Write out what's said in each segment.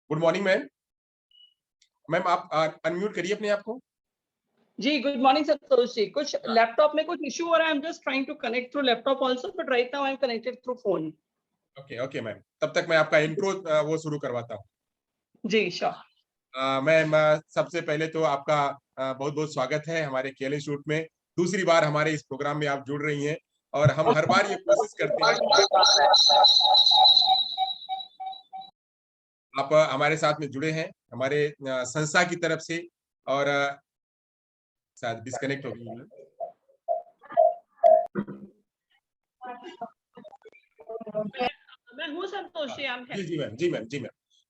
Good morning ma'am. Ma'am आप unmute करिए अपने आप को। जी, गुड मॉर्निंग संतोष जी। कुछ लैपटॉप में कुछ इश्यू हो रहा है। I am just trying to connect through laptop also, but right now I am connected through phone. Okay ma'am, तब तक मैं आपका इंट्रो वो शुरू करवाता हूँ। जी श्योर। मैम सबसे पहले तो आपका बहुत बहुत स्वागत है हमारे केएल इंस्टीट्यूट में। दूसरी बार हमारे इस प्रोग्राम में आप जुड़ रही हैं और हम हर बार ये कोशिश करते हैं आप हमारे साथ में जुड़े हैं हमारे संस्था की तरफ से। और शायद डिस्कनेक्ट हो गई है। मैं हूँ संतोष जी। जी मैम।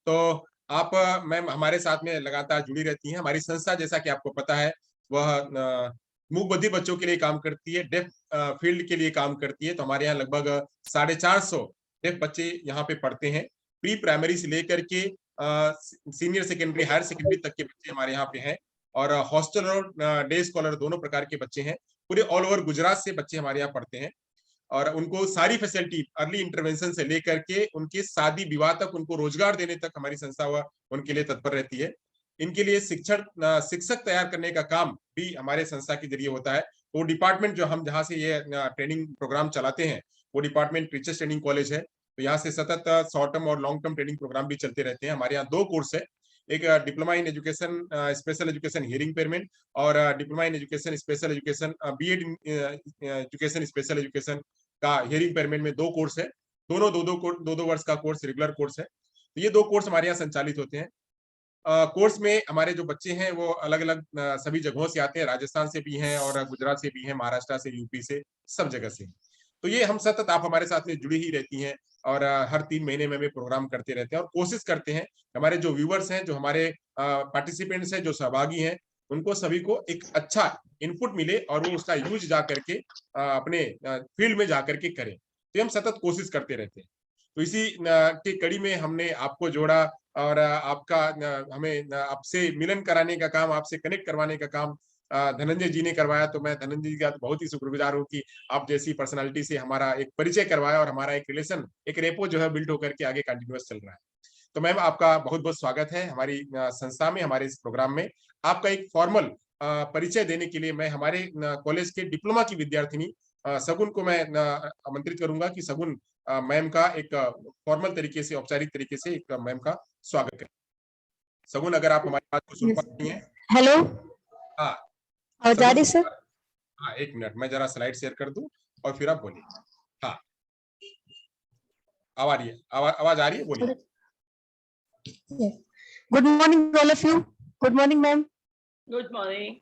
तो आप मैम हमारे साथ में लगातार जुड़ी रहती हैं। हमारी संस्था जैसा कि आपको पता है वह मूक बधिर बच्चों के लिए काम करती है, डेफ फील्ड के लिए काम करती है। तो हमारे यहाँ लगभग 450 डेफ बच्चे यहाँ पे पढ़ते हैं। प्री प्राइमरी से लेकर के सीनियर सेकेंडरी, हायर सेकेंडरी तक के बच्चे हमारे यहाँ पे हैं। और हॉस्टल और डे स्कॉलर दोनों प्रकार के बच्चे हैं। पूरे ऑल ओवर गुजरात से बच्चे हमारे यहाँ पढ़ते हैं और उनको सारी फैसिलिटी अर्ली इंटरवेंशन से लेकर के उनके शादी विवाह तक, उनको रोजगार देने तक हमारी संस्था उनके लिए तत्पर रहती है। इनके लिए शिक्षक तैयार करने का काम भी हमारे संस्था के जरिए होता है। वो डिपार्टमेंट जो हम जहाँ से ये ट्रेनिंग प्रोग्राम चलाते हैं वो डिपार्टमेंट टीचर्स ट्रेनिंग कॉलेज है। तो यहाँ से सतत शॉर्ट टर्म और लॉन्ग टर्म ट्रेनिंग प्रोग्राम भी चलते रहते हैं। हमारे यहाँ 2 कोर्स है, एक diploma in education special education hearing impairment और diploma in education special education BEd education special education का हियरिंग इम्पेयरमेंट में 2 कोर्स है। दोनों दो वर्ष का कोर्स रेगुलर कोर्स है। तो ये 2 कोर्स हमारे यहाँ संचालित होते हैं। कोर्स में हमारे जो बच्चे हैं वो अलग अलग सभी जगहों से आते हैं, राजस्थान से भी हैं और गुजरात से भी हैं, महाराष्ट्र से, यूपी से, सब जगह से। तो ये हम सतत आप हमारे साथ में जुड़ी ही रहती हैं और हर 3 महीने में प्रोग्राम करते रहते हैं और कोशिश करते हैं हमारे जो व्यूवर्स हैं, जो हमारे पार्टिसिपेंट्स हैं, जो सहभागी हैं, उनको सभी को एक अच्छा इनपुट मिले और वो उसका यूज जा करके अपने फील्ड में जा करके करें। तो हम सतत कोशिश करते रहते हैं। तो इसी की कड़ी में हमने आपको जोड़ा और आपका हमें आपसे मिलन कराने का काम, आपसे कनेक्ट करवाने का काम धनंजय जी ने करवाया। तो मैं धनंजय जी का बहुत ही शुक्रगुजार हूँ कि आप जैसी पर्सनालिटी से हमारा एक परिचय करवाया और हमारा एक रिलेशन, एक रेपो जो है बिल्ड होकर के आगे कंटिन्यूअस चल रहा है। तो मैम आपका बहुत बहुत स्वागत है हमारी संस्था में, हमारे इस प्रोग्राम में। आपका एक फॉर्मल परिचय देने के लिए मैं हमारे कॉलेज के डिप्लोमा की विद्यार्थिनी सगुन को मैं आमंत्रित करूंगा कि सगुन मैम का एक फॉर्मल तरीके से, औपचारिक तरीके से एक मैम का स्वागत करें। सगुन अगर आप हमारी बात को सुन पा रही हैं। हेलो। हाँ जा रही सर। हाँ 1 मिनट, मैं जरा स्लाइड शेयर कर दूं और फिर आप बोलिए। हाँ आवाज आ रही है, बोलिए। Good morning all of you. Good morning ma'am. Good morning.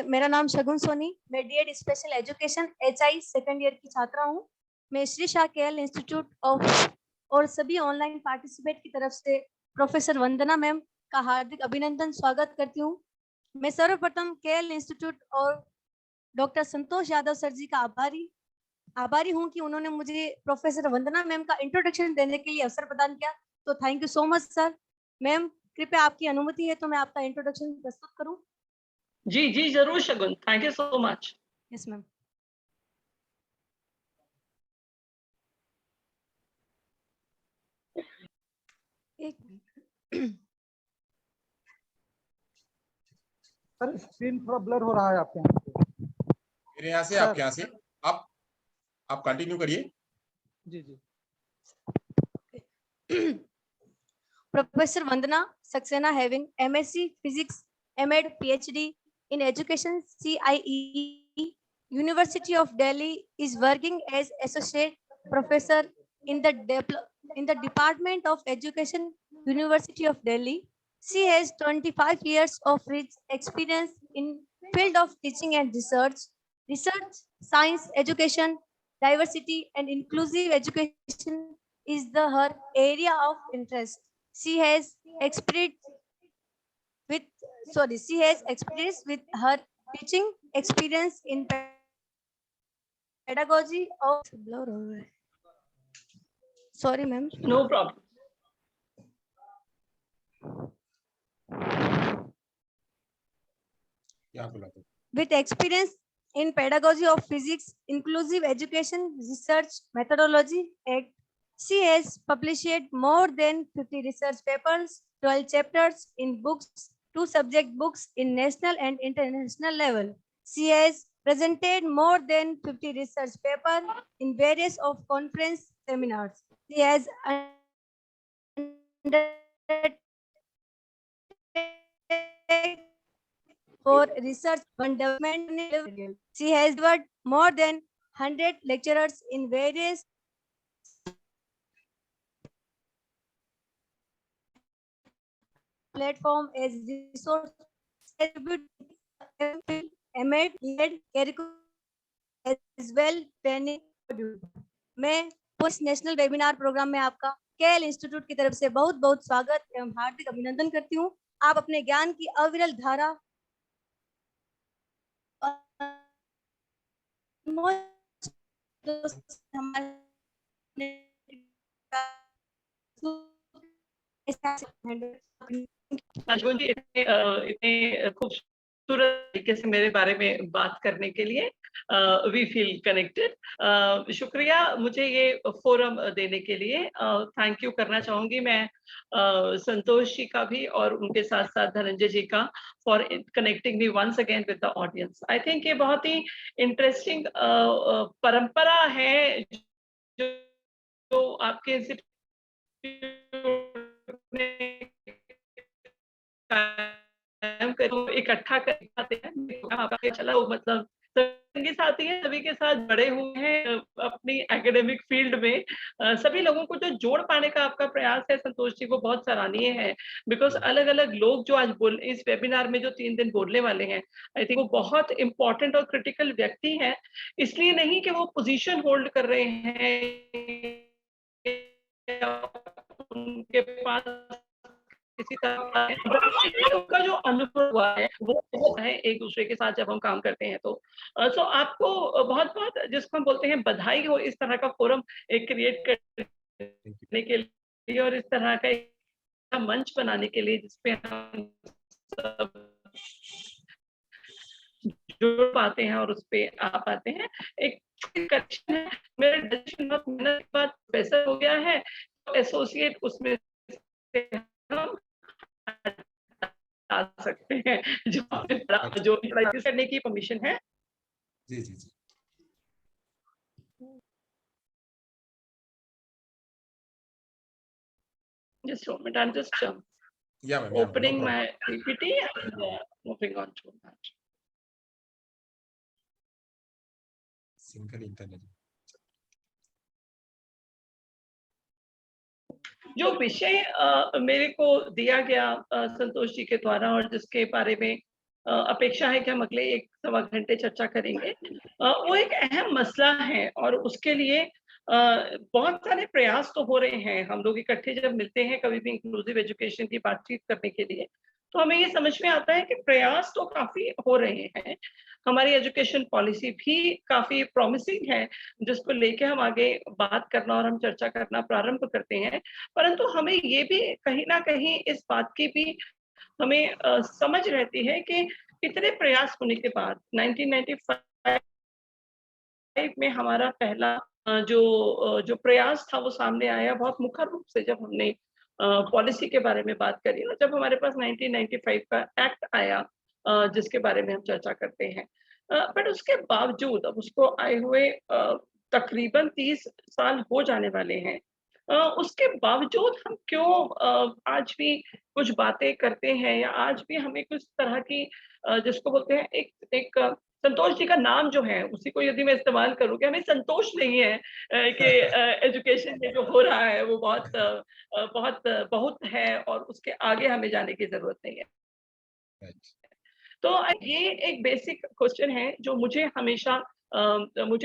मेरा नाम शगुन सोनी, मैं DEd special education HI second year की छात्रा हूँ। मैं Shri Shah KL institute of और सभी ऑनलाइन पार्टिसिपेट की तरफ से प्रोफेसर वंदना मैम का हार्दिक अभिनंदन स्वागत करती हूँ। मैं सर्वप्रथम केएल इंस्टीट्यूट और डॉक्टर संतोष यादव सर जी का आभारी हूँ कि उन्होंने मुझे प्रोफेसर वंदना मैम का इंट्रोडक्शन देने के लिए अवसर प्रदान किया। तो thank you so much sir. Ma'am कृपया आपकी अनुमति है तो मैं आपका इंट्रोडक्शन प्रस्तुत करूं। जी जरूर Shagun, thank you so much. Yes ma'am. एक सर स्क्रीन थोड़ा ब्लर हो रहा है आपके यहाँ से। मेरे यहाँ से, आपके यहाँ से। आप कंटिन्यू करिए। जी। Professor Vandana Saxena having MSc Physics, M.Ed, PhD in Education, CIE, University of Delhi, is working as Associate Professor in the Department of Education, University of Delhi. She has 25 years of rich experience in field of teaching and research, science, education, diversity, and inclusive education is her area of interest. She has experience with her teaching experience in pedagogy of sorry ma'am. No problem. With experience in pedagogy of physics, inclusive education, research, methodology, and She has published more than 50 research papers, 12 chapters in books, 2 subject books in national and international level. She has presented more than 50 research papers in various of conference seminars. She has for research on development. She has delivered more than 100 lecturers in various platform as resource MAD, as well training module. मैं post national webinar programme में आपका KL institute की तरफ से बहुत बहुत स्वागत एवं हार्दिक अभिनंदन करती हूँ। आप अपने ज्ञान की अविरल धारा राजगुन जी इतने खूबसूरत तरीके से मेरे बारे में बात करने के लिए वी फील कनेक्टेड। शुक्रिया मुझे ये फोरम देने के लिए। थैंक यू करना चाहूंगी मैं संतोष जी का भी और उनके साथ साथ धनंजय जी का for connecting me once again with the audience. I think ये बहुत ही इंटरेस्टिंग परंपरा है जो आपके इकट्ठा करते हैं। चला मतलब संगी साथी है, सभी के साथ बड़े हुए हैं अपनी एकेडमिक फील्ड में। सभी लोगों को जो जोड़ पाने का आपका प्रयास है संतोष जी, वो बहुत सराहनीय है। बिकॉज अलग अलग लोग जो आज इस वेबिनार में जो 3 दिन बोलने वाले हैं, आई थिंक वो बहुत इंपॉर्टेंट और क्रिटिकल व्यक्ति हैं। इसलिए नहीं कि वो पोजीशन होल्ड कर रहे हैं, उनके पास किसी तरह का जो अनुभव हुआ है वो है एक दूसरे के साथ जब हम काम करते हैं तो सो आपको बहुत बहुत जिसको हम बोलते हैं बधाई हो इस तरह का फोरम एक क्रिएट करने के लिए और इस तरह का एक मंच बनाने के लिए जिसपे हम जुड़ पाते हैं और उस पे आ पाते हैं। एक करेक्शन है, मेरे डिसीजन बहुत मेहनत के बाद प्रोफेसर हो गया है, तो एसोसिएट उसमें से हम आ सकते हैं जो प्रैक्टिस करने की परमिशन है। जी जी जी Just a moment, I'm just या ma'am opening my PPT and moving on to that. Single internet जो विषय मेरे को दिया गया संतोष जी के द्वारा और जिसके बारे में अपेक्षा है कि हम अगले 1-1.25 घंटे चर्चा करेंगे, वो एक अहम मसला है और उसके लिए बहुत सारे प्रयास तो हो रहे हैं। हम लोग इकट्ठे जब मिलते हैं कभी भी इंक्लूसिव एजुकेशन की बातचीत करने के लिए, तो हमें ये समझ में आता है कि प्रयास तो काफी हो रहे हैं। हमारी एजुकेशन पॉलिसी भी काफी प्रॉमिसिंग है, जिसको लेके हम आगे बात करना और हम चर्चा करना प्रारंभ करते हैं। परंतु हमें ये भी कहीं ना कहीं इस बात की भी हमें समझ रहती है कि इतने प्रयास होने के बाद 1995 में हमारा पहला जो प्रयास था वो सामने आया बहुत मुखर रूप से जब हमने पॉलिसी के बारे में बात करी और जब हमारे पास 1995 का एक्ट आया जिसके बारे में हम चर्चा करते हैं। बट उसके बावजूद अब उसको आए हुए तकरीबन 30 साल हो जाने वाले हैं। उसके बावजूद हम क्यों आज भी कुछ बातें करते हैं या आज भी हमें कुछ तरह की जिसको बोलते हैं एक संतोष जी का नाम जो है उसी को यदि मैं इस्तेमाल करूँ कि हमें संतोष नहीं है कि एजुकेशन में जो हो रहा है वो बहुत है और उसके आगे हमें जाने की जरूरत नहीं है। तो ये एक बेसिक क्वेश्चन है जो मुझे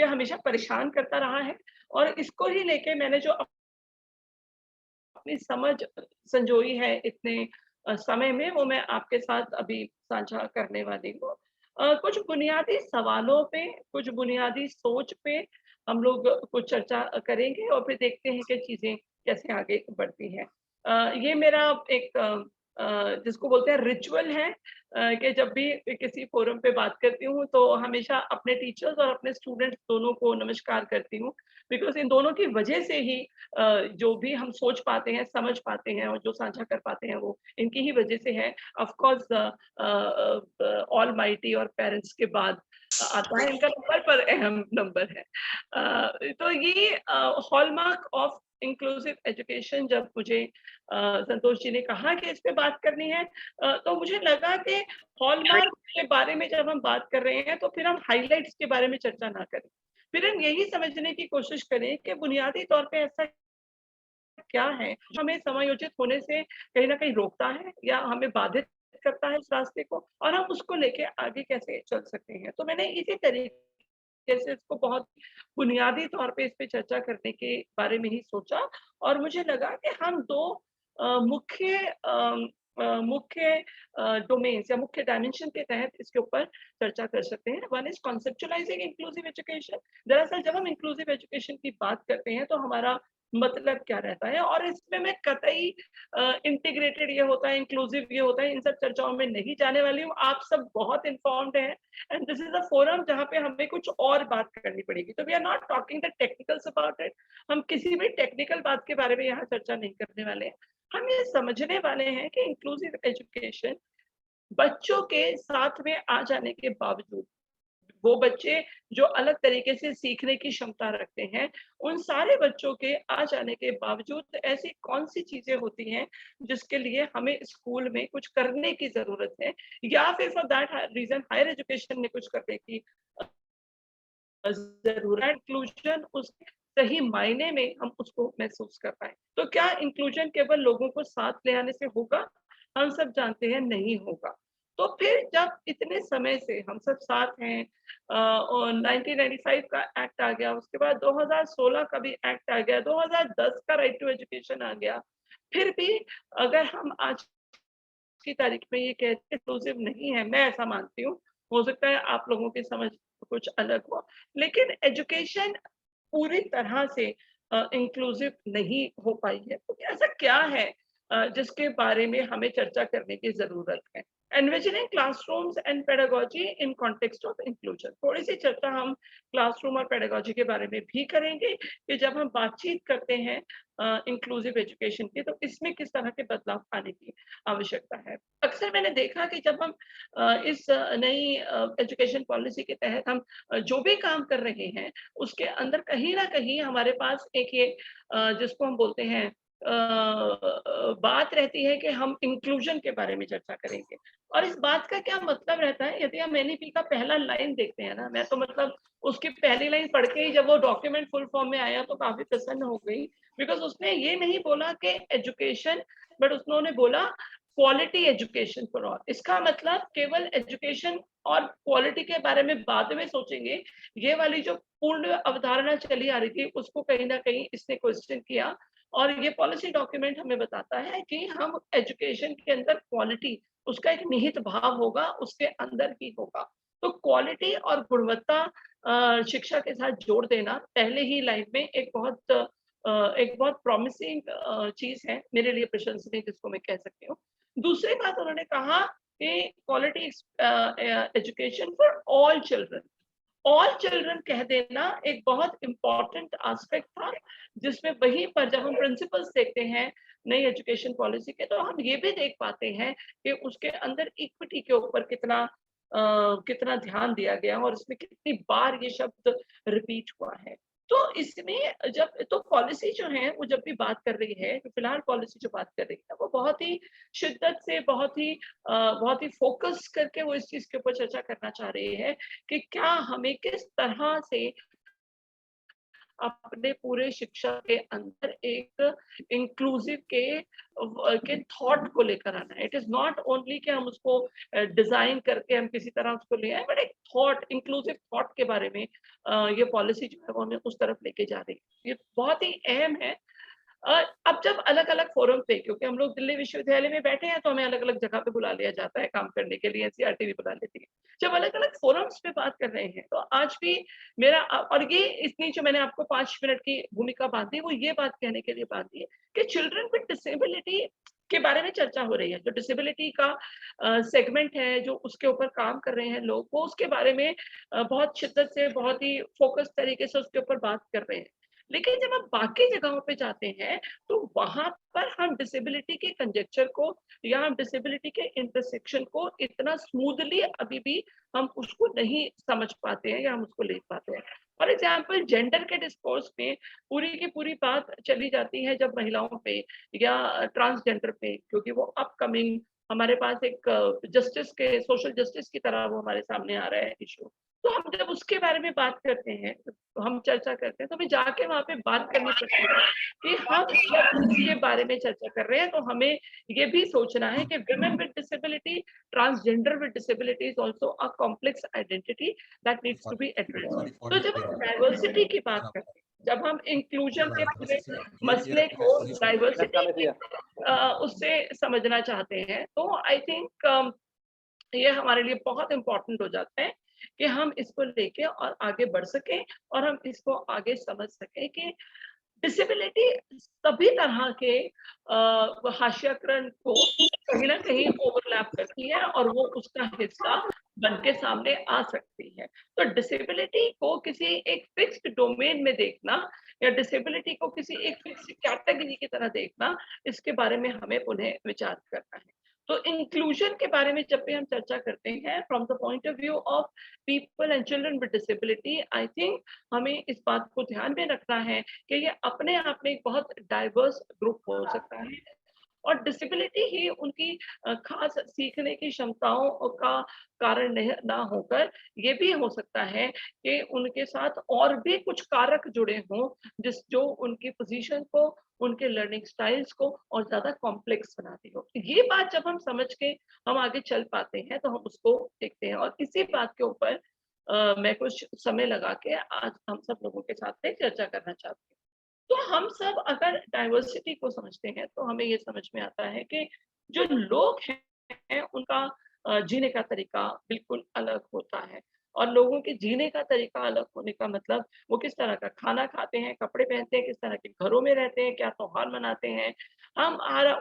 हमेशा परेशान करता रहा है और इसको ही लेके मैंने जो अपनी समझ संजोई है इतने समय में वो मैं आपके साथ अभी साझा करने वाली हूँ। कुछ बुनियादी सवालों पे, कुछ बुनियादी सोच पे हम लोग कुछ चर्चा करेंगे और फिर देखते हैं कि चीजें कैसे आगे बढ़ती हैं। ये मेरा एक जिसको बोलते हैं रिचुअल है, कि जब भी किसी फोरम पे बात करती हूँ तो हमेशा अपने टीचर्स और अपने स्टूडेंट्स दोनों को नमस्कार करती हूँ, बिकॉज इन दोनों की वजह से ही जो भी हम सोच पाते हैं, समझ पाते हैं और जो साझा कर पाते हैं वो इनकी ही वजह से है। ऑफ कोर्स ऑल माइटी और पेरेंट्स के बाद आता है इनका नंबर, पर अहम नंबर है। तो ये हॉलमार्क ऑफ इंक्लूसिव एजुकेशन जब मुझे संतोष जी ने कहा कि इस पे बात करनी है, तो मुझे लगा कि हॉलमार्क के बारे में जब हम बात कर रहे हैं तो फिर हम हाइलाइट्स के बारे में चर्चा ना करें, फिर हम यही समझने की कोशिश करें कि बुनियादी तौर पे ऐसा क्या है जो हमें समायोजित होने से कहीं ना कहीं रोकता है या हमें बाधित करता है उस रास्ते को, और हम उसको लेके आगे कैसे चल सकते हैं। तो मैंने इसी तरीके से इसको बहुत बुनियादी तौर पे इस पे चर्चा करने के बारे में ही सोचा, और मुझे लगा कि हम दो मुख्य डोमेन्स या मुख्य डायमेंशन के तहत इसके ऊपर चर्चा कर सकते हैं। One is conceptualising inclusive education. दरअसल जब हम इंक्लूसिव एजुकेशन की बात करते हैं तो हमारा मतलब क्या रहता है, और इसमें मैं कतई इंटीग्रेटेड ये होता है, इंक्लूसिव ये होता है, इन सब चर्चाओं में नहीं जाने वाली हूँ। आप सब बहुत इन्फॉर्म्ड हैं and this is a forum जहाँ पे हमें कुछ और बात करनी पड़ेगी। तो we are not talking the technicals about it. हम किसी भी टेक्निकल बात के बारे में यहाँ चर्चा नहीं करने वाले हैं। हम ये समझने वाले हैं कि इंक्लूसिव एजुकेशन बच्चों के साथ में आ जाने के बावजूद, वो बच्चे जो अलग तरीके से सीखने की क्षमता रखते हैं, उन सारे बच्चों के आ जाने के बावजूद ऐसी कौन सी चीजें होती हैं जिसके लिए हमें स्कूल में कुछ करने की जरूरत है, या फिर for that reason higher education में कुछ करने की जरूरत। इंक्लूजन उस सही मायने में हम उसको महसूस कर पाए। तो क्या इंक्लूजन केवल लोगों को साथ ले आने से होगा? हम सब जानते हैं नहीं होगा। तो फिर जब इतने समय से हम सब साथ हैं, और 1995 का एक्ट आ गया, उसके बाद 2016 का भी एक्ट आ गया, 2010 का राइट टू एजुकेशन आ गया, फिर भी अगर हम आज की तारीख में ये कहते इंक्लूसिव नहीं है, मैं ऐसा मानती हूँ, हो सकता है आप लोगों की समझ कुछ अलग हो, लेकिन एजुकेशन पूरी तरह से इंक्लूसिव नहीं हो पाई है। तो ऐसा क्या है जिसके बारे में हमें चर्चा करने की जरूरत है? Envisioning classrooms and pedagogy in context of inclusion. थोड़ी सी चर्चा हम क्लासरूम और पेडागोजी के बारे में भी करेंगे कि जब हम बातचीत करते हैं इंक्लूसिव एजुकेशन की, तो इसमें किस तरह के बदलाव आने की आवश्यकता है। अक्सर मैंने देखा कि जब हम इस नई एजुकेशन पॉलिसी के तहत हम जो भी काम कर रहे हैं, उसके अंदर कहीं ना कहीं हमारे पास एक ये जिसको हम बोलते हैं बात रहती है कि हम इंक्लूजन के बारे में चर्चा करेंगे। और इस बात का क्या मतलब रहता है, यदि हम एनईपी का पहला लाइन देखते हैं ना, मैं तो मतलब उसकी पहली लाइन पढ़ के ही जब वो डॉक्यूमेंट फुल फॉर्म में आया तो काफी प्रसन्न हो गई, बिकॉज उसने ये नहीं बोला कि एजुकेशन, बट उन्होंने बोला क्वालिटी एजुकेशन फॉर ऑल। इसका मतलब केवल एजुकेशन और क्वालिटी के बारे में बाद में सोचेंगे, ये वाली जो पूर्ण अवधारणा चली आ रही थी उसको कहीं ना कहीं इसने क्वेश्चन किया। और ये पॉलिसी डॉक्यूमेंट हमें बताता है कि हम एजुकेशन के अंदर क्वालिटी, उसका एक निहित भाव होगा, उसके अंदर ही होगा। तो क्वालिटी और गुणवत्ता शिक्षा के साथ जोड़ देना पहले ही लाइन में एक बहुत प्रॉमिसिंग चीज है, मेरे लिए प्रशंसनीय जिसको मैं कह सकती हूँ। दूसरी बात उन्होंने कहा कि quality education for all children. All children कह देना एक बहुत इंपॉर्टेंट एस्पेक्ट था, जिसमें वहीं पर जब हम प्रिंसिपल्स देखते हैं नई एजुकेशन पॉलिसी के, तो हम ये भी देख पाते हैं कि उसके अंदर इक्विटी के ऊपर कितना ध्यान दिया गया और इसमें कितनी बार ये शब्द रिपीट हुआ है। तो इसमें जब तो पॉलिसी जो है वो जब भी बात कर रही है, तो फिलहाल पॉलिसी जो बात कर रही है वो बहुत ही शिद्दत से, बहुत ही फोकस करके वो इस चीज के ऊपर चर्चा करना चाह रही है कि क्या हमें किस तरह से अपने पूरे शिक्षा के अंदर एक इंक्लूसिव के थॉट को लेकर आना है। इट इज नॉट ओनली कि हम उसको डिजाइन करके हम किसी तरह उसको ले आए, बट एक थॉट, इंक्लूसिव थॉट के बारे में ये पॉलिसी जो है वो हमें उस तरफ लेके जा रही है। ये बहुत ही अहम है। अब जब अलग-अलग फोरम पे, क्योंकि हम लोग दिल्ली विश्वविद्यालय में बैठे हैं तो हमें अलग-अलग जगह पे बुला लिया जाता है काम करने के लिए, एनसीईआरटी भी बुला लेती है। जब अलग-अलग फोरम्स पे बात कर रहे हैं तो आज भी मेरा और ये इतनी जो मैंने आपको 5 मिनट की भूमिका बांधी वो ये बात कहने के लिए बांधी है कि चिल्ड्रन विद डिसेबिलिटी के बारे में चर्चा हो रही है। जो डिसेबिलिटी का सेगमेंट है, जो उसके ऊपर काम कर रहे हैं लोग, वो उसके बारे में बहुत शिद्दत से, बहुत ही फोकस तरीके से उसके ऊपर बात कर रहे हैं। लेकिन जब हम बाकी जगहों पे जाते हैं, तो वहां पर हम डिसेबिलिटी के कंजेक्चर को या हम डिसेबिलिटी के इंटरसेक्शन को इतना स्मूथली अभी भी हम उसको नहीं समझ पाते हैं या हम उसको ले पाते हैं। फॉर एग्जाम्पल, जेंडर के डिस्कोर्स में पूरी की पूरी बात चली जाती है जब महिलाओं पे या ट्रांसजेंडर पे, क्योंकि वो अपकमिंग हमारे पास एक जस्टिस के, सोशल जस्टिस की तरह वो हमारे सामने आ रहा है इशू। तो हम जब उसके बारे में बात करते हैं, तो हम चर्चा करते हैं, तो हमें जाके वहां पे बात करनी पड़ती है कि हम जब इसके बारे में चर्चा कर रहे हैं, तो हमें ये भी सोचना है कि women with disability, transgender with disability is also a complex identity that needs to be addressed. तो जब हम डाइवर्सिटी की बात करते हैं, जब हम इंक्लूजन के पूरे मसले को डाइवर्सिटी उससे समझना चाहते हैं, तो आई थिंक ये हमारे लिए बहुत इंपॉर्टेंट हो जाता है कि हम इसको लेके और आगे बढ़ सकें और हम इसको आगे समझ सकें कि डिसेबिलिटी सभी तरह के हास्यकरण को कहीं ना कहीं ओवरलैप करती है और वो उसका हिस्सा बन के सामने आ सकती है। तो डिसेबिलिटी को किसी एक फिक्स्ड डोमेन में देखना या डिसेबिलिटी को किसी एक फिक्स्ड कैटेगरी की तरह देखना, इसके बारे में हमें पुनः विचार करना है। तो इंक्लूजन के बारे में जब भी हम चर्चा करते हैं from the point of view of people and children with disability, I think हमें इस बात को ध्यान में रखना है कि ये अपने आप में एक बहुत डाइवर्स ग्रुप हो सकता है और डिसेबिलिटी ही उनकी खास सीखने की क्षमताओं का कारण नहीं ना होकर ये भी हो सकता है कि उनके साथ और भी कुछ कारक जुड़े हों जो उनकी पोजीशन को, उनके लर्निंग स्टाइल्स को और ज्यादा कॉम्प्लेक्स बनाती हो। ये बात जब हम समझ के हम आगे चल पाते हैं तो हम उसको देखते हैं और इसी बात के ऊपर मैं कुछ समय लगा के आज हम सब लोगों के साथ में चर्चा करना चाहती हूँ। तो हम सब अगर डाइवर्सिटी को समझते हैं तो हमें ये समझ में आता है कि जो लोग हैं उनका जीने का तरीका बिल्कुल अलग होता है और लोगों के जीने का तरीका अलग होने का मतलब वो किस तरह का खाना खाते हैं, कपड़े पहनते हैं, किस तरह के घरों में रहते हैं, क्या त्योहार मनाते हैं,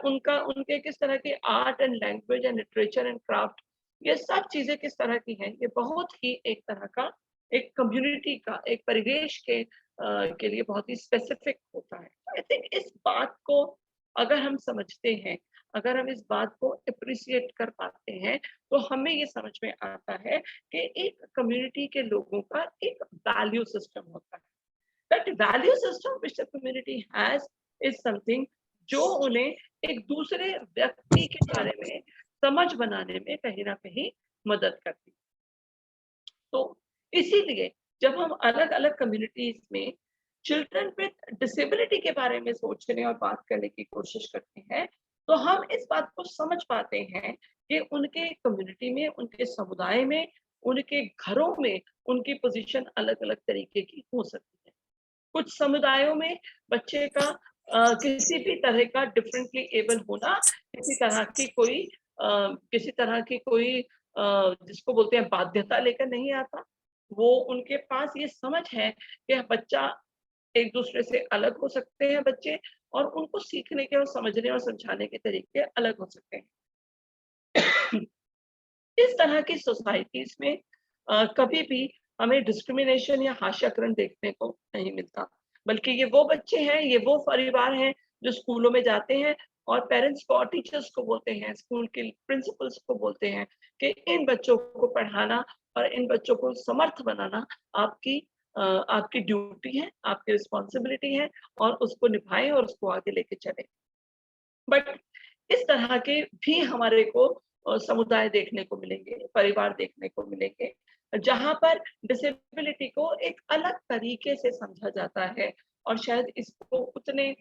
उनका उनके किस तरह के art and language and literature and craft, ये सब चीजें किस तरह की हैं, ये बहुत ही एक तरह का एक कम्युनिटी का एक परिवेश के लिए बहुत ही स्पेसिफिक होता है। आई थिंक इस बात को अगर हम समझते हैं, अगर हम इस बात को अप्रिशिएट कर पाते हैं, तो हमें ये समझ में आता है कि एक कम्युनिटी के लोगों का एक वैल्यू सिस्टम होता है। That value system which the community has is something जो उन्हें एक दूसरे व्यक्ति के बारे में समझ बनाने में कहीं ना कहीं मदद करती है। तो इसीलिए जब हम अलग अलग कम्युनिटीज में चिल्ड्रन विद डिसेबिलिटी के बारे में सोचने और बात करने की कोशिश करते हैं, तो हम इस बात को समझ पाते हैं कि उनके कम्युनिटी में, उनके समुदाय में, उनके घरों में उनकी पोजीशन अलग अलग तरीके की हो सकती है। कुछ समुदायों में बच्चे का किसी भी तरह का डिफरेंटली एबल होना किसी तरह की कोई जिसको बोलते हैं बाध्यता लेकर नहीं आता। वो उनके पास ये समझ है कि बच्चा एक दूसरे से अलग हो सकते हैं बच्चे और उनको सीखने के और समझने और समझाने के तरीके अलग हो सकते हैं। इस तरह की सोसाइटीज में कभी भी हमें डिस्क्रिमिनेशन या हास्याकरण देखने को नहीं मिलता, बल्कि ये वो बच्चे हैं, ये वो परिवार हैं जो स्कूलों में जाते हैं और पेरेंट्स को और टीचर्स को बोलते हैं, स्कूल के प्रिंसिपल्स को बोलते हैं कि इन बच्चों को पढ़ाना और इन बच्चों को समर्थ बनाना आपकी ड्यूटी है, आपकी रिस्पॉन्सिबिलिटी है और उसको निभाएं और उसको आगे लेके चलें। बट इस तरह के भी हमारे को समुदाय देखने को मिलेंगे, परिवार देखने को मिलेंगे, जहां पर डिसेबिलिटी को एक अलग तरीके से समझा जाता है और शायद इसको उतने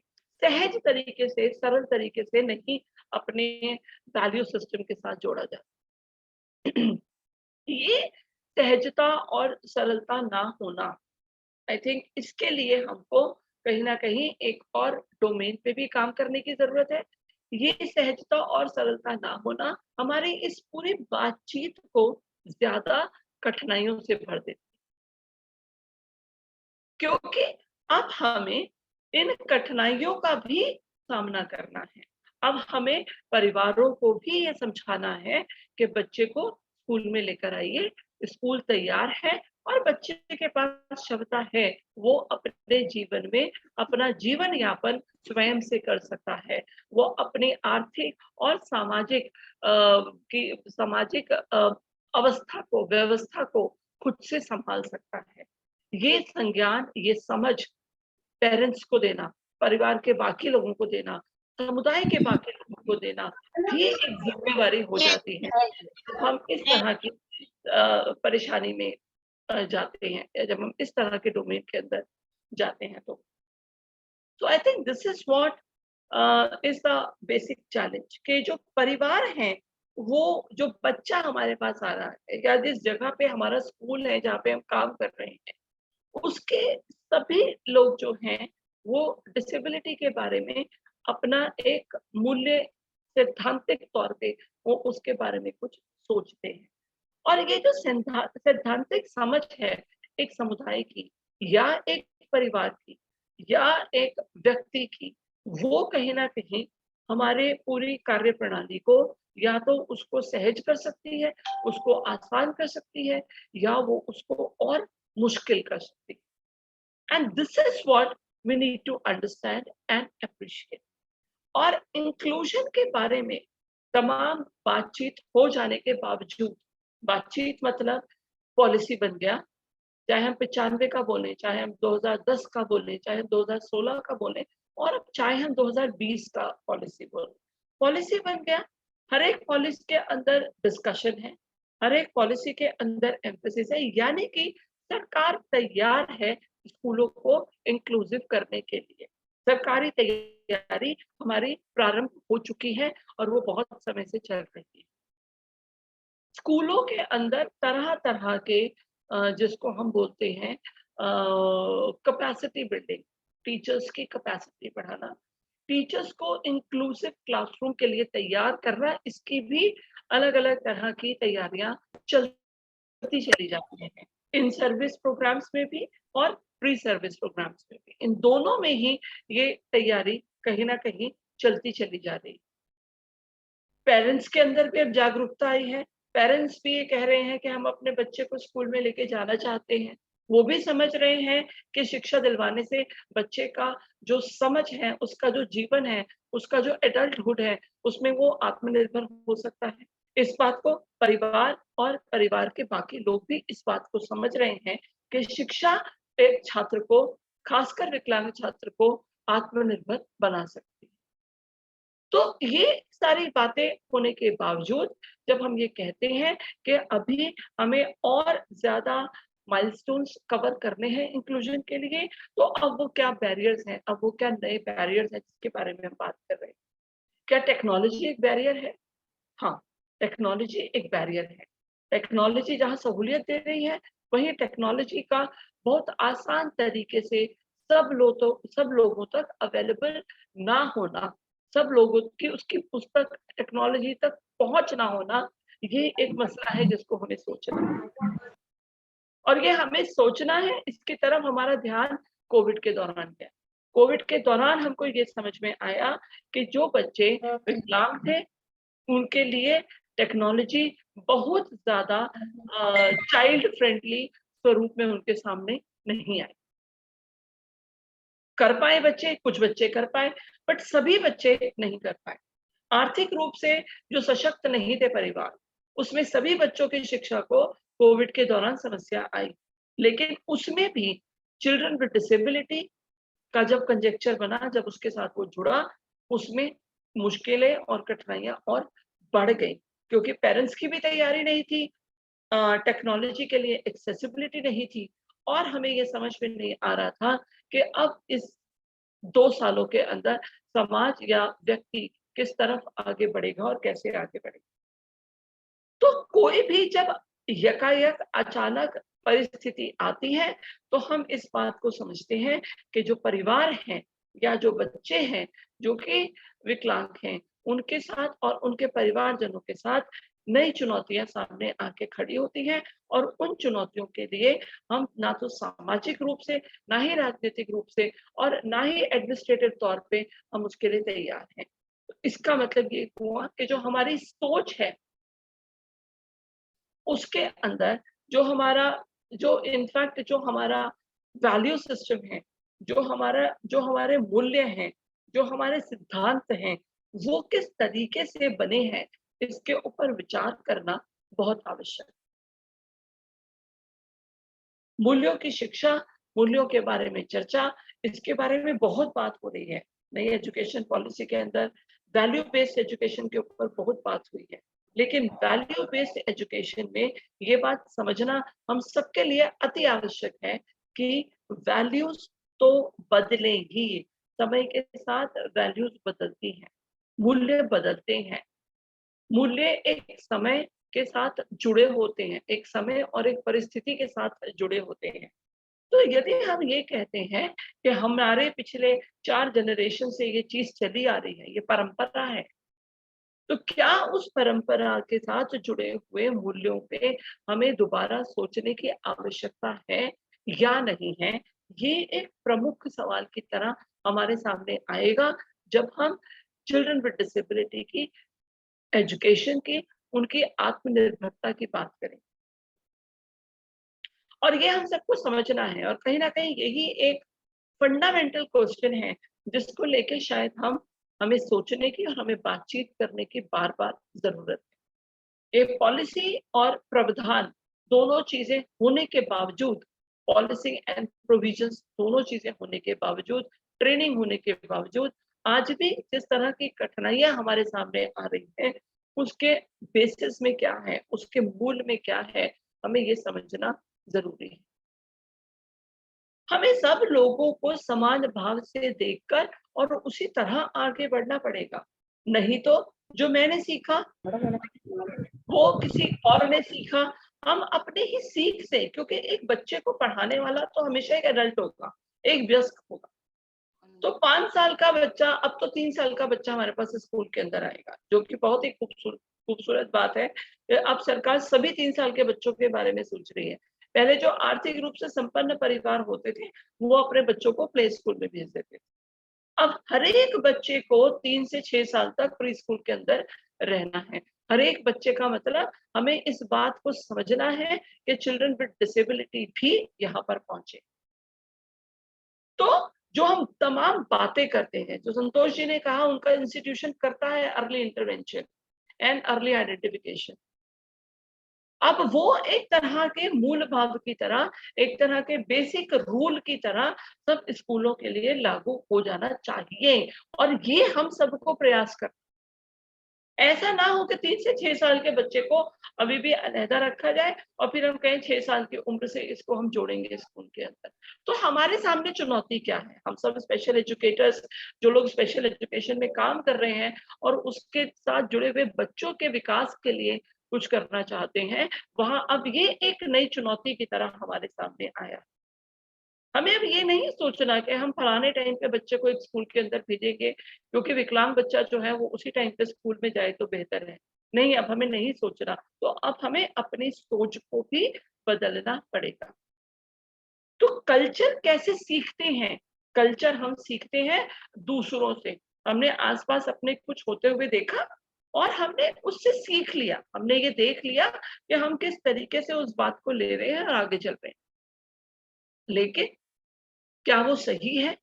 सहज तरीके से, सरल तरीके से नहीं अपने वैल्यू सिस्टम के साथ जोड़ा जाता। ये सहजता और सरलता ना होना, आई थिंक इसके लिए हमको कहीं ना कहीं एक और डोमेन पे भी काम करने की जरूरत है। ये सहजता और सरलता ना होना हमारी इस पूरी बातचीत को ज्यादा कठिनाइयों से भर देती है, क्योंकि अब हमें इन कठिनाइयों का भी सामना करना है। अब हमें परिवारों को भी ये समझाना है कि बच्चे को स्कूल में लेकर आइए, स्कूल तैयार है और बच्चे के पास क्षमता है, वो अपने जीवन में अपना जीवन यापन स्वयं से कर सकता है। वो अपनी आर्थिक और सामाजिक अवस्था को, व्यवस्था को खुद से संभाल सकता है। ये संज्ञान, ये समझ पेरेंट्स को देना, परिवार के बाकी लोगों को देना, समुदाय के बाकी लोगों को देना भी एक जिम्मेवारी हो जाती है। हम इस तरह की परेशानी में जाते हैं, या जब हम इस तरह के डोमेन के अंदर जाते हैं तो I think this is what is the basic challenge कि जो परिवार हैं, वो जो बच्चा हमारे पास आ रहा है या जिस जगह पे हमारा स्कूल है जहाँ पे हम काम कर रहे हैं, उसके सभी लोग जो हैं वो डिसेबिलिटी के बारे में अपना एक मूल्य सैद्धांतिक तौर पे वो उसके बारे में कुछ सोचते हैं। और ये जो सैद्धांतिक समझ है एक समुदाय की या एक परिवार की या एक व्यक्ति की, वो कहीं ना कहीं हमारे पूरी कार्य प्रणाली को या तो उसको सहज कर सकती है, उसको आसान कर सकती है, या वो उसको और मुश्किल कर सकती है। And this is what we need to understand and appreciate. और इंक्लूजन के बारे में तमाम बातचीत हो जाने के बावजूद, बातचीत मतलब पॉलिसी बन गया, चाहे हम 95 का बोलें, चाहे हम 2010 का बोलें, चाहे हम 2016 का बोलें, और अब चाहे हम 2020 का पॉलिसी बोलें, पॉलिसी बन गया। हर एक पॉलिसी के अंदर डिस्कशन है, हर एक पॉलिसी के अंदर एम्फेसिस है, यानी कि सरकार तैयार है स्कूलों को इंक्लूसिव करने के लिए। सरकारी तैयारी हमारी प्रारंभ हो चुकी है और वो बहुत समय से चल रही है। स्कूलों के अंदर तरह तरह के जिसको हम बोलते हैं कैपेसिटी बिल्डिंग, टीचर्स की कैपेसिटी बढ़ाना, टीचर्स को इंक्लूसिव क्लासरूम के लिए तैयार करना, इसकी भी अलग अलग तरह की तैयारियां चलती चली जाती हैं, इन सर्विस प्रोग्राम्स में भी और प्री सर्विस प्रोग्राम्स में भी। इन दोनों में ही ये तैयारी कहीं ना कहीं चलती चली जा रही है। पेरेंट्स के अंदर भी अब जागरूकता आई है, पेरेंट्स भी ये कह रहे हैं कि हम अपने बच्चे को स्कूल में लेके जाना चाहते हैं। वो भी समझ रहे हैं कि शिक्षा दिलवाने से बच्चे का जो समझ है, उसका जो जीवन है, उसका जो एडल्टहुड है, उसमें वो आत्मनिर्भर हो सकता है। इस बात को परिवार और परिवार के बाकी लोग भी इस बात को समझ रहे हैं कि शिक्षा एक छात्र को, खासकर विकलांग छात्र को, आत्मनिर्भर बना सकती है। तो ये सारी बातें होने के बावजूद जब हम ये कहते हैं कि अभी हमें और ज्यादा माइलस्टोन्स कवर करने हैं इंक्लूजन के लिए, तो अब वो क्या बैरियर्स हैं, अब वो क्या नए बैरियर्स हैं जिसके बारे में हम बात कर रहे हैं। क्या टेक्नोलॉजी एक बैरियर है? हाँ, टेक्नोलॉजी एक बैरियर है। टेक्नोलॉजी जहाँ सहूलियत दे रही है, वहीं टेक्नोलॉजी का बहुत आसान तरीके से सब लोगों तक अवेलेबल ना होना, सब लोगों की उसकी पुस्तक टेक्नोलॉजी तक पहुंच ना होना, ये एक मसला है जिसको हमें सोचना है। और ये हमें सोचना है, इसकी तरफ हमारा ध्यान कोविड के दौरान गया। कोविड के दौरान हमको ये समझ में आया कि जो बच्चे विकलांग थे, उनके लिए टेक्नोलॉजी बहुत ज्यादा चाइल्ड फ्रेंडली स्वरूप में उनके सामने नहीं आई। कर पाए बच्चे, कुछ बच्चे कर पाए, बट सभी बच्चे नहीं कर पाए। आर्थिक रूप से जो सशक्त नहीं थे परिवार, उसमें सभी बच्चों की शिक्षा को कोविड के दौरान समस्या आई। लेकिन उसमें भी चिल्ड्रन विद डिसेबिलिटी का जब कंजेक्चर बना, जब उसके साथ वो जुड़ा, उसमें मुश्किलें और कठिनाइयां और बढ़ गई, क्योंकि पेरेंट्स की भी तैयारी नहीं थी, टेक्नोलॉजी के लिए एक्सेसिबिलिटी नहीं थी, और हमें ये समझ में नहीं आ रहा था कि अब इस 2 सालों के अंदर समाज या व्यक्ति किस तरफ आगे बढ़ेगा और कैसे आगे बढ़ेगा। तो कोई भी जब यकायक अचानक परिस्थिति आती है, तो हम इस बात को समझते हैं कि जो परिवार हैं या जो बच्चे हैं जो कि विकलांग हैं, उनके साथ और उनके परिवारजनों के साथ नई चुनौतियां सामने आके खड़ी होती हैं, और उन चुनौतियों के लिए हम ना तो सामाजिक रूप से, ना ही राजनीतिक रूप से, और ना ही एडमिनिस्ट्रेटिव तौर पे हम उसके लिए तैयार हैं। तो इसका मतलब ये हुआ कि जो हमारी सोच है उसके अंदर जो इनफैक्ट जो हमारा वैल्यू सिस्टम है, जो हमारे मूल्य हैं, जो हमारे सिद्धांत हैं, वो किस तरीके से बने हैं, इसके ऊपर विचार करना बहुत आवश्यक है। मूल्यों की शिक्षा, मूल्यों के बारे में चर्चा, इसके बारे में बहुत बात हो रही है। नई एजुकेशन पॉलिसी के अंदर वैल्यू बेस्ड एजुकेशन के ऊपर बहुत बात हुई है। लेकिन वैल्यू बेस्ड एजुकेशन में ये बात समझना हम सबके लिए अति आवश्यक है कि वैल्यूज तो बदलें ही। समय के साथ वैल्यूज बदलती हैं, मूल्य बदलते हैं। मूल्य एक समय के साथ जुड़े होते हैं, एक समय और एक परिस्थिति के साथ जुड़े होते हैं। तो यदि हम ये कहते हैं कि हमारे पिछले 4 जनरेशन से ये चीज चली आ रही है, ये परंपरा है, तो क्या उस परंपरा के साथ जुड़े हुए मूल्यों पे हमें दोबारा सोचने की आवश्यकता है या नहीं है? ये एक प्रमुख सवाल की तरह हमारे सामने आएगा जब हम चिल्ड्रन विद डिसेबिलिटी की एजुकेशन की, उनकी आत्मनिर्भरता की बात करें। और ये हम सबको समझना है और कहीं न कहीं यही एक फंडामेंटल क्वेश्चन है जिसको लेके शायद हमें सोचने की और हमें बातचीत करने की बार-बार ज़रूरत है। एक पॉलिसी और प्रावधान दोनों चीज़ें होने के बावजूद, पॉलिसी एंड प्रोविजंस दोनों चीज़ें होने के बावजूद, ट्रेनिंग होने के बावजूद, आज भी जिस तरह की कठिनाइयाँ हमारे सामने आ रही हैं, उसके बेसिस में क्या है, उसके मूल में क्या है, हमें ये समझना ज़रूरी है। हमें सब लोगों को समान भाव से देखकर और उसी तरह आगे बढ़ना पड़ेगा। नहीं तो जो मैंने सीखा, वो किसी और ने सीखा। हम अपने ही सीख से, क्योंकि एक बच्चे को पढ़ाने वाला तो हमेशा एक एडल्ट होगा, एक वयस्क होगा। तो 5 साल का बच्चा, अब तो 3 साल का बच्चा हमारे पास स्कूल के अंदर आएगा, जो कि बहुत ही खूबसूरत बात है कि अब सरकार सभी 3 साल के बच्चों के बारे में सोच रही है। पहले जो आर्थिक रूप से संपन्न परिवार होते थे, वो अपने बच्चों को प्ले स्कूल में भेज देते थे। अब हर एक बच्चे को 3 से 6 साल तक प्री स्कूल के अंदर रहना है। हर एक बच्चे का मतलब हमें इस बात को समझना है कि चिल्ड्रन विद डिसेबिलिटी भी यहाँ पर पहुंचे। तो जो हम तमाम बातें करते हैं, जो संतोष जी ने कहा उनका इंस्टीट्यूशन करता है early intervention and early identification. अब वो एक तरह के मूल भाव की तरह, एक तरह के बेसिक रूल की तरह सब स्कूलों के लिए लागू हो जाना चाहिए और ये हम सबको प्रयास कर। ऐसा ना हो कि 3 से 6 साल के बच्चे को अभी भी अलहदा रखा जाए और फिर हम कहें 6 साल की उम्र से इसको हम जोड़ेंगे स्कूल के अंदर। तो हमारे सामने चुनौती क्या है? हम सब स्पेशल एजुकेटर्स, जो लोग स्पेशल एजुकेशन में काम कर रहे हैं और उसके साथ जुड़े हुए बच्चों के विकास के लिए कुछ करना चाहते हैं, वहाँ अब ये एक नई चुनौती की तरह हमारे सामने आया। हमें अब ये नहीं सोचना कि हम फलाने टाइम पे बच्चे को एक स्कूल के अंदर भेजेंगे, क्योंकि विकलांग बच्चा जो है वो उसी टाइम पे स्कूल में जाए तो बेहतर है। नहीं, अब हमें नहीं सोचना, तो अब हमें अपनी सोच को भी बदलना पड़ेगा। तो कल्चर कैसे सीखते हैं? कल्चर हम सीखते हैं दूसरों से। हमने आस-पास अपने कुछ होते हुए देखा और हमने उससे सीख लिया। हमने ये देख लिया कि हम किस तरीके से उस बात को ले रहे हैं और आगे चल रहे हैं। लेकिन क्या वो सही है?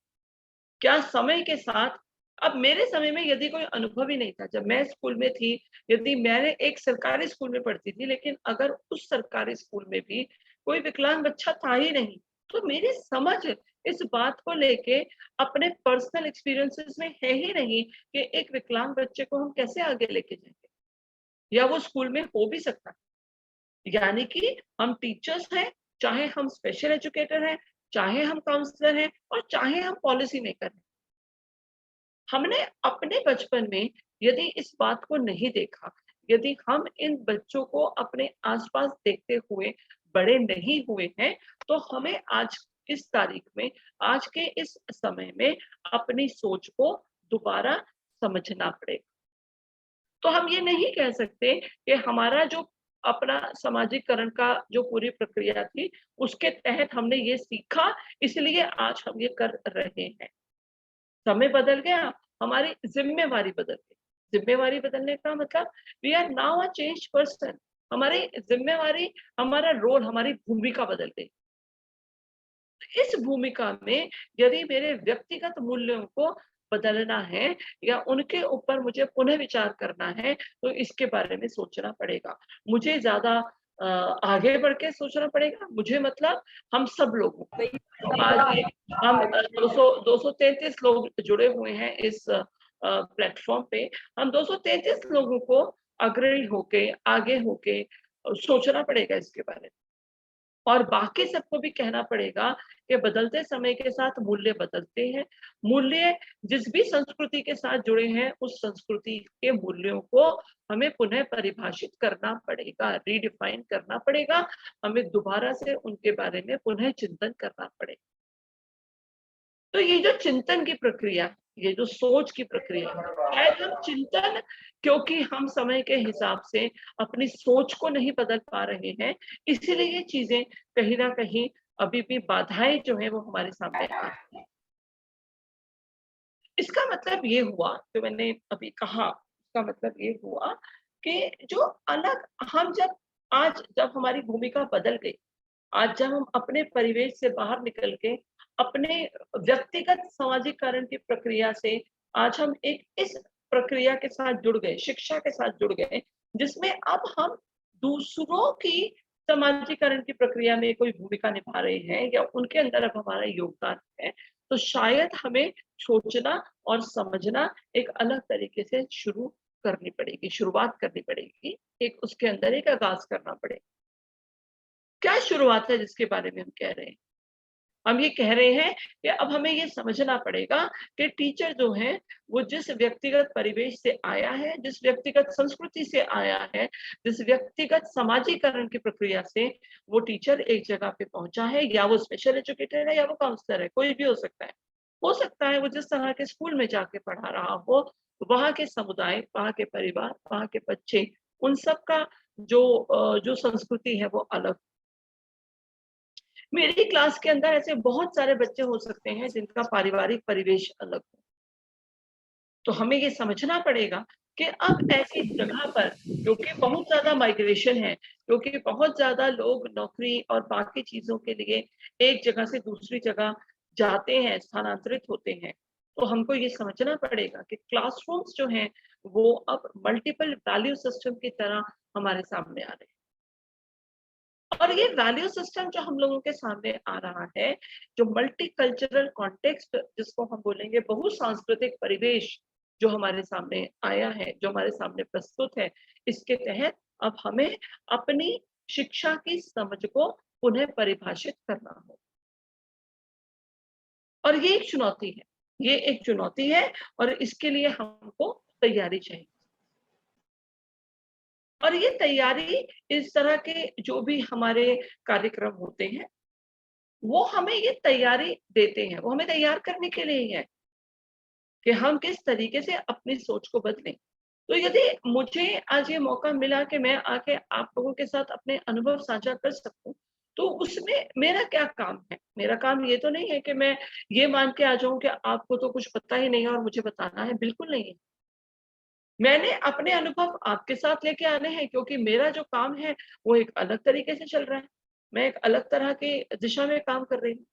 क्या समय के साथ, अब मेरे समय में यदि कोई अनुभव ही नहीं था, जब मैं स्कूल में थी, यदि मैंने एक सरकारी स्कूल में पढ़ती थी, लेकिन अगर उस सरकारी स्कूल में भी कोई विकलांग बच्चा था ही नहीं, तो मेरी समझ इस बात को लेके अपने पर्सनल एक्सपीरियंसेस में है ही नहीं कि एक विकलांग बच्चे को हम कैसे आगे लेके जाएँगे, या वो स्कूल में हो भी सकता है। यानी कि हम टीचर्स हैं, चाहे हम स्पेशल एजुकेटर हैं, चाहे हम काउंसलर हैं और चाहे हम पॉलिसी मेकर हैं। हमने अपने बचपन में यदि इस बात को नहीं देखा, यदि हम इन बच्चों को अपने आस-पास देखते हुए बड़े नहीं हुए हैं, तो हमें आज इस तारीख में, आज के इस समय में अपनी सोच को दोबारा समझना पड़ेगा। तो हम ये नहीं कह सकते कि हमारा जो अपना समाजीकरण का जो पूरी प्रक्रिया थी, उसके तहत हमने ये सीखा, इसलिए आज हम ये कर रहे हैं। समय बदल गया, हमारी ज़िम्मेवारी बदल गई। जिम्मेवारी बदलने का मतलब we are now a change person. हमारी जिम्मेवारी, हमारा रोल, हमारी भूमिका बदल गई। इस भूमिका में यदि मेरे व्यक्तिगत मूल्यों को बदलना है या उनके ऊपर मुझे पुनः विचार करना है, तो इसके बारे में सोचना पड़ेगा। मुझे ज़्यादा आगे बढ़ के सोचना पड़ेगा। मुझे मतलब हम सब लोगों को। तो आज ये हम 233 लोग जुड़े हुए हैं इस प्लेटफ़ॉर्म पे। हम 233 लोगों को अग्रणी होके, आगे होके सोचना पड़ेगा इसके बारे में। और बाकी सबको भी कहना पड़ेगा कि बदलते समय के साथ मूल्य बदलते हैं। मूल्य जिस भी संस्कृति के साथ जुड़े हैं, उस संस्कृति के मूल्यों को हमें पुनः परिभाषित करना पड़ेगा, रीडिफाइन करना पड़ेगा। हमें दोबारा से उनके बारे में पुनः चिंतन करना पड़ेगा। तो ये जो चिंतन की प्रक्रिया, ये जो सोच की प्रक्रिया, शायद हम चिंतन, क्योंकि हम समय के हिसाब से अपनी सोच को नहीं बदल पा रहे हैं, इसीलिए ये चीजें कहीं ना कहीं अभी भी बाधाएं जो है वो हमारे सामने आ रही हैं। इसका मतलब ये हुआ, जो मैंने अभी कहा, इसका मतलब ये हुआ कि जो अलग हम जब हमारी भूमिका बदल गई, आज जब हम अपने परिवेश से बाहर निकल के अपने व्यक्तिगत सामाजिकरण की प्रक्रिया से आज हम एक इस प्रक्रिया के साथ जुड़ गए, शिक्षा के साथ जुड़ गए, जिसमें अब हम दूसरों की समाजीकरण की प्रक्रिया में कोई भूमिका निभा रहे हैं या उनके अंदर अब हमारा योगदान है, तो शायद हमें सोचना और समझना एक अलग तरीके से शुरू करनी पड़ेगी, शुरुआत करनी पड़ेगी, एक उसके अंदर एक आगाज करना पड़ेगा। क्या शुरुआत है जिसके बारे में हम कह रहे हैं? हम ये कह रहे हैं कि अब हमें ये समझना पड़ेगा कि टीचर जो है वो जिस व्यक्तिगत परिवेश से आया है, जिस व्यक्तिगत संस्कृति से आया है, जिस व्यक्तिगत समाजीकरण की प्रक्रिया से वो टीचर एक जगह पे पहुंचा है, या वो स्पेशल एजुकेटर है या वो काउंसलर है, कोई भी हो सकता है। हो सकता है वो जिस तरह के स्कूल में जाके पढ़ा रहा हो, वहाँ के समुदाय, वहाँ के परिवार, वहाँ के बच्चे, उन सब का जो संस्कृति है वो अलग। मेरी क्लास के अंदर ऐसे बहुत सारे बच्चे हो सकते हैं जिनका पारिवारिक परिवेश अलग हो। तो हमें ये समझना पड़ेगा कि अब ऐसी जगह पर, क्योंकि बहुत ज्यादा माइग्रेशन है, क्योंकि बहुत ज्यादा लोग नौकरी और बाकी चीजों के लिए एक जगह से दूसरी जगह जाते हैं, स्थानांतरित होते हैं, तो हमको ये समझना पड़ेगा कि क्लासरूम्स जो हैं वो अब मल्टीपल वैल्यू सिस्टम की तरह हमारे सामने आ रहे हैं। और ये वैल्यू सिस्टम जो हम लोगों के सामने आ रहा है, जो मल्टीकल्चरल कॉन्टेक्स्ट जिसको हम बोलेंगे, बहुसांस्कृतिक परिवेश जो हमारे सामने आया है, जो हमारे सामने प्रस्तुत है, इसके तहत अब हमें अपनी शिक्षा की समझ को पुनः परिभाषित करना हो। और ये एक चुनौती है, ये एक चुनौती है और इसके लिए हमको तैयारी चाहिए। और ये तैयारी, इस तरह के जो भी हमारे कार्यक्रम होते हैं, वो हमें ये तैयारी देते हैं, वो हमें तैयार करने के लिए ही है कि हम किस तरीके से अपनी सोच को बदलें। तो यदि मुझे आज ये मौका मिला कि मैं आके आप लोगों के साथ अपने अनुभव साझा कर सकूं, तो उसमें मेरा क्या काम है? मेरा काम ये तो नहीं है कि मैं ये मान के आ जाऊं कि आपको तो कुछ पता ही नहीं है और मुझे बताना है, बिल्कुल नहीं है। मैंने अपने अनुभव आपके साथ लेके आने हैं, क्योंकि मेरा जो काम है वो एक अलग तरीके से चल रहा है। मैं एक अलग तरह की दिशा में काम कर रही हूँ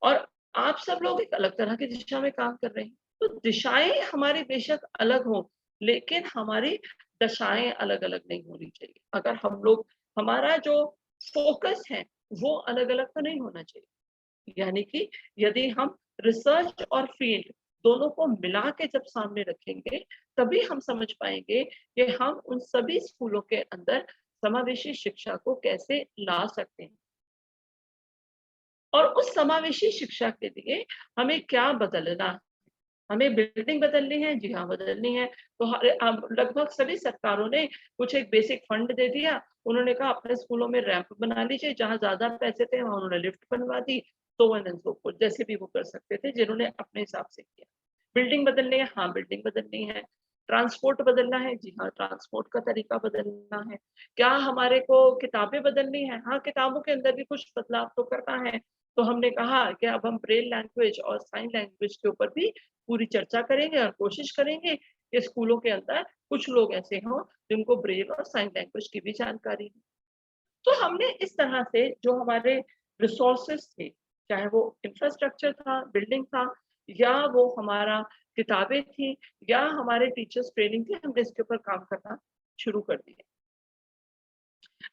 और आप सब लोग एक अलग तरह की दिशा में काम कर रहे हैं। तो दिशाएं हमारी बेशक अलग हों, लेकिन हमारी दशाएं अलग-अलग नहीं होनी चाहिए। अगर हम लोग, हमारा जो फोकस है वो अलग-अलग तो नहीं होना चाहिए। यानी कि यदि हम रिसर्च और फील्ड दोनों को मिला के जब सामने रखेंगे, तभी हम समझ पाएंगे कि हम उन सभी स्कूलों के अंदर समावेशी शिक्षा को कैसे ला सकते हैं। और उस समावेशी शिक्षा के लिए हमें क्या बदलना है? हमें बिल्डिंग बदलनी है, जी हाँ बदलनी है। तो अब लगभग सभी सरकारों ने कुछ एक बेसिक फंड दे दिया। उन्होंने कहा अपने स्कूलों में रैंप बना लीजिए, जहाँ ज्यादा पैसे थे वहां उन्होंने लिफ्ट बनवा दी, so on and so forth, जैसे भी वो कर सकते थे, जिन्होंने अपने हिसाब से किया। बिल्डिंग बदलनी है, हाँ बिल्डिंग बदलनी है। ट्रांसपोर्ट बदलना है, जी हाँ ट्रांसपोर्ट का तरीका बदलना है। क्या हमारे को किताबें बदलनी है? हाँ, किताबों के अंदर भी कुछ बदलाव तो करना है। तो हमने कहा कि अब हम ब्रेल लैंग्वेज और साइन लैंग्वेज के ऊपर भी पूरी चर्चा करेंगे और कोशिश करेंगे कि स्कूलों के अंदर कुछ लोग ऐसे हों जिनको ब्रेल और साइन लैंग्वेज की भी जानकारी है। तो हमने इस तरह से जो हमारे रिसोर्सेस थे, चाहे वो इंफ्रास्ट्रक्चर था, बिल्डिंग था, या वो हमारा किताबें थी, या हमारे टीचर्स ट्रेनिंग थी, हमने इसके ऊपर काम करना शुरू कर दिया।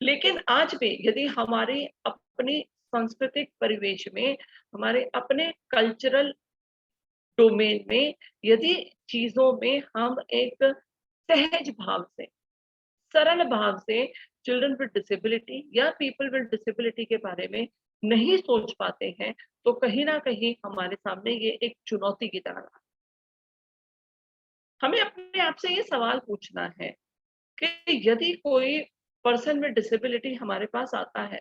लेकिन आज भी यदि हमारे अपनी सांस्कृतिक परिवेश में, हमारे अपने कल्चरल डोमेन में, यदि चीजों में हम एक सहज भाव से, सरल भाव से चिल्ड्रन विद डिसेबिलिटी या पीपल विद डिसेबिलिटी के बारे में नहीं सोच पाते हैं, तो कहीं ना कहीं हमारे सामने ये एक चुनौती की तरह है। हमें अपने आप से ये सवाल पूछना है कि यदि कोई पर्सन विद डिसेबिलिटी हमारे पास आता है,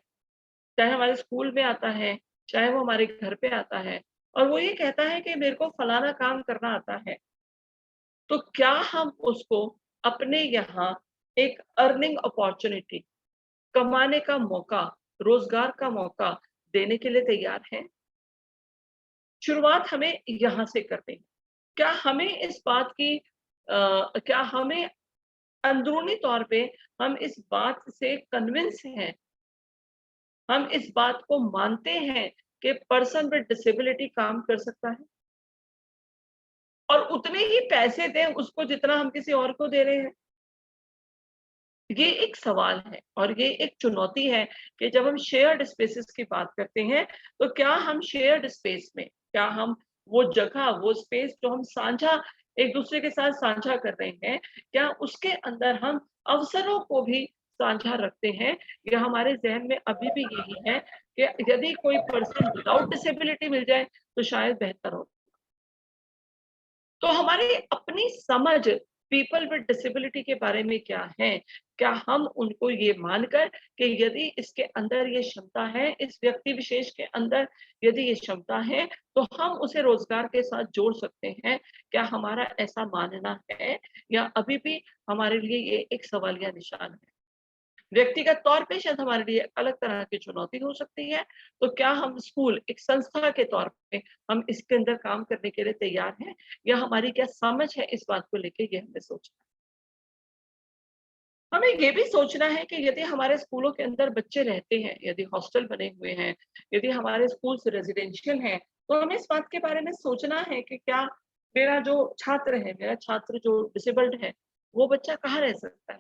चाहे हमारे स्कूल में आता है, चाहे वो हमारे घर पे आता है, और वो ये कहता है कि मेरे को फलाना काम करना आता है, तो क्या हम उसको अपने यहाँ एक अर्निंग अपॉर्चुनिटी, कमाने का मौका, रोजगार का मौका देने के लिए तैयार हैं? शुरुआत हमें यहाँ से करनी है। क्या हमें इस बात की क्या हमें अंदरूनी तौर पे हम इस बात से कन्विंस हैं, हम इस बात को मानते हैं कि पर्सन विद डिसेबिलिटी काम कर सकता है और उतने ही पैसे दें उसको जितना हम किसी और को दे रहे हैं? ये एक सवाल है और ये एक चुनौती है कि जब हम शेयर्ड स्पेसेस की बात करते हैं, तो क्या हम शेयर्ड स्पेस में, क्या हम वो जगह, वो स्पेस जो हम साझा एक दूसरे के साथ साझा कर रहे हैं, क्या उसके अंदर हम अवसरों को भी साझा रखते हैं, या हमारे जहन में अभी भी यही है कि यदि कोई पर्सन विदाउट डिसेबिलिटी मिल जाए तो शायद बेहतर हो। तो हमारी अपनी समझ पीपल विद डिसेबिलिटी के बारे में क्या है? क्या हम उनको ये मानकर कि यदि इसके अंदर ये क्षमता है, इस व्यक्ति विशेष के अंदर यदि ये क्षमता है, तो हम उसे रोजगार के साथ जोड़ सकते हैं? क्या हमारा ऐसा मानना है, या अभी भी हमारे लिए ये एक सवालिया निशान है? व्यक्तिगत तौर पे शायद हमारे लिए अलग तरह की चुनौती हो सकती है, तो क्या हम स्कूल एक संस्था के तौर पे हम इसके अंदर काम करने के लिए तैयार हैं, या हमारी क्या समझ है इस बात को लेके, ये हमें सोचना है। हमें ये भी सोचना है कि यदि हमारे स्कूलों के अंदर बच्चे रहते हैं, यदि हॉस्टल बने हुए हैं, यदि हमारे स्कूल्स रेजिडेंशियल हैं, तो हमें इस बात के बारे में सोचना है कि क्या मेरा जो छात्र है, मेरा छात्र जो डिसेबल्ड है, वो बच्चा कहाँ रह सकता है?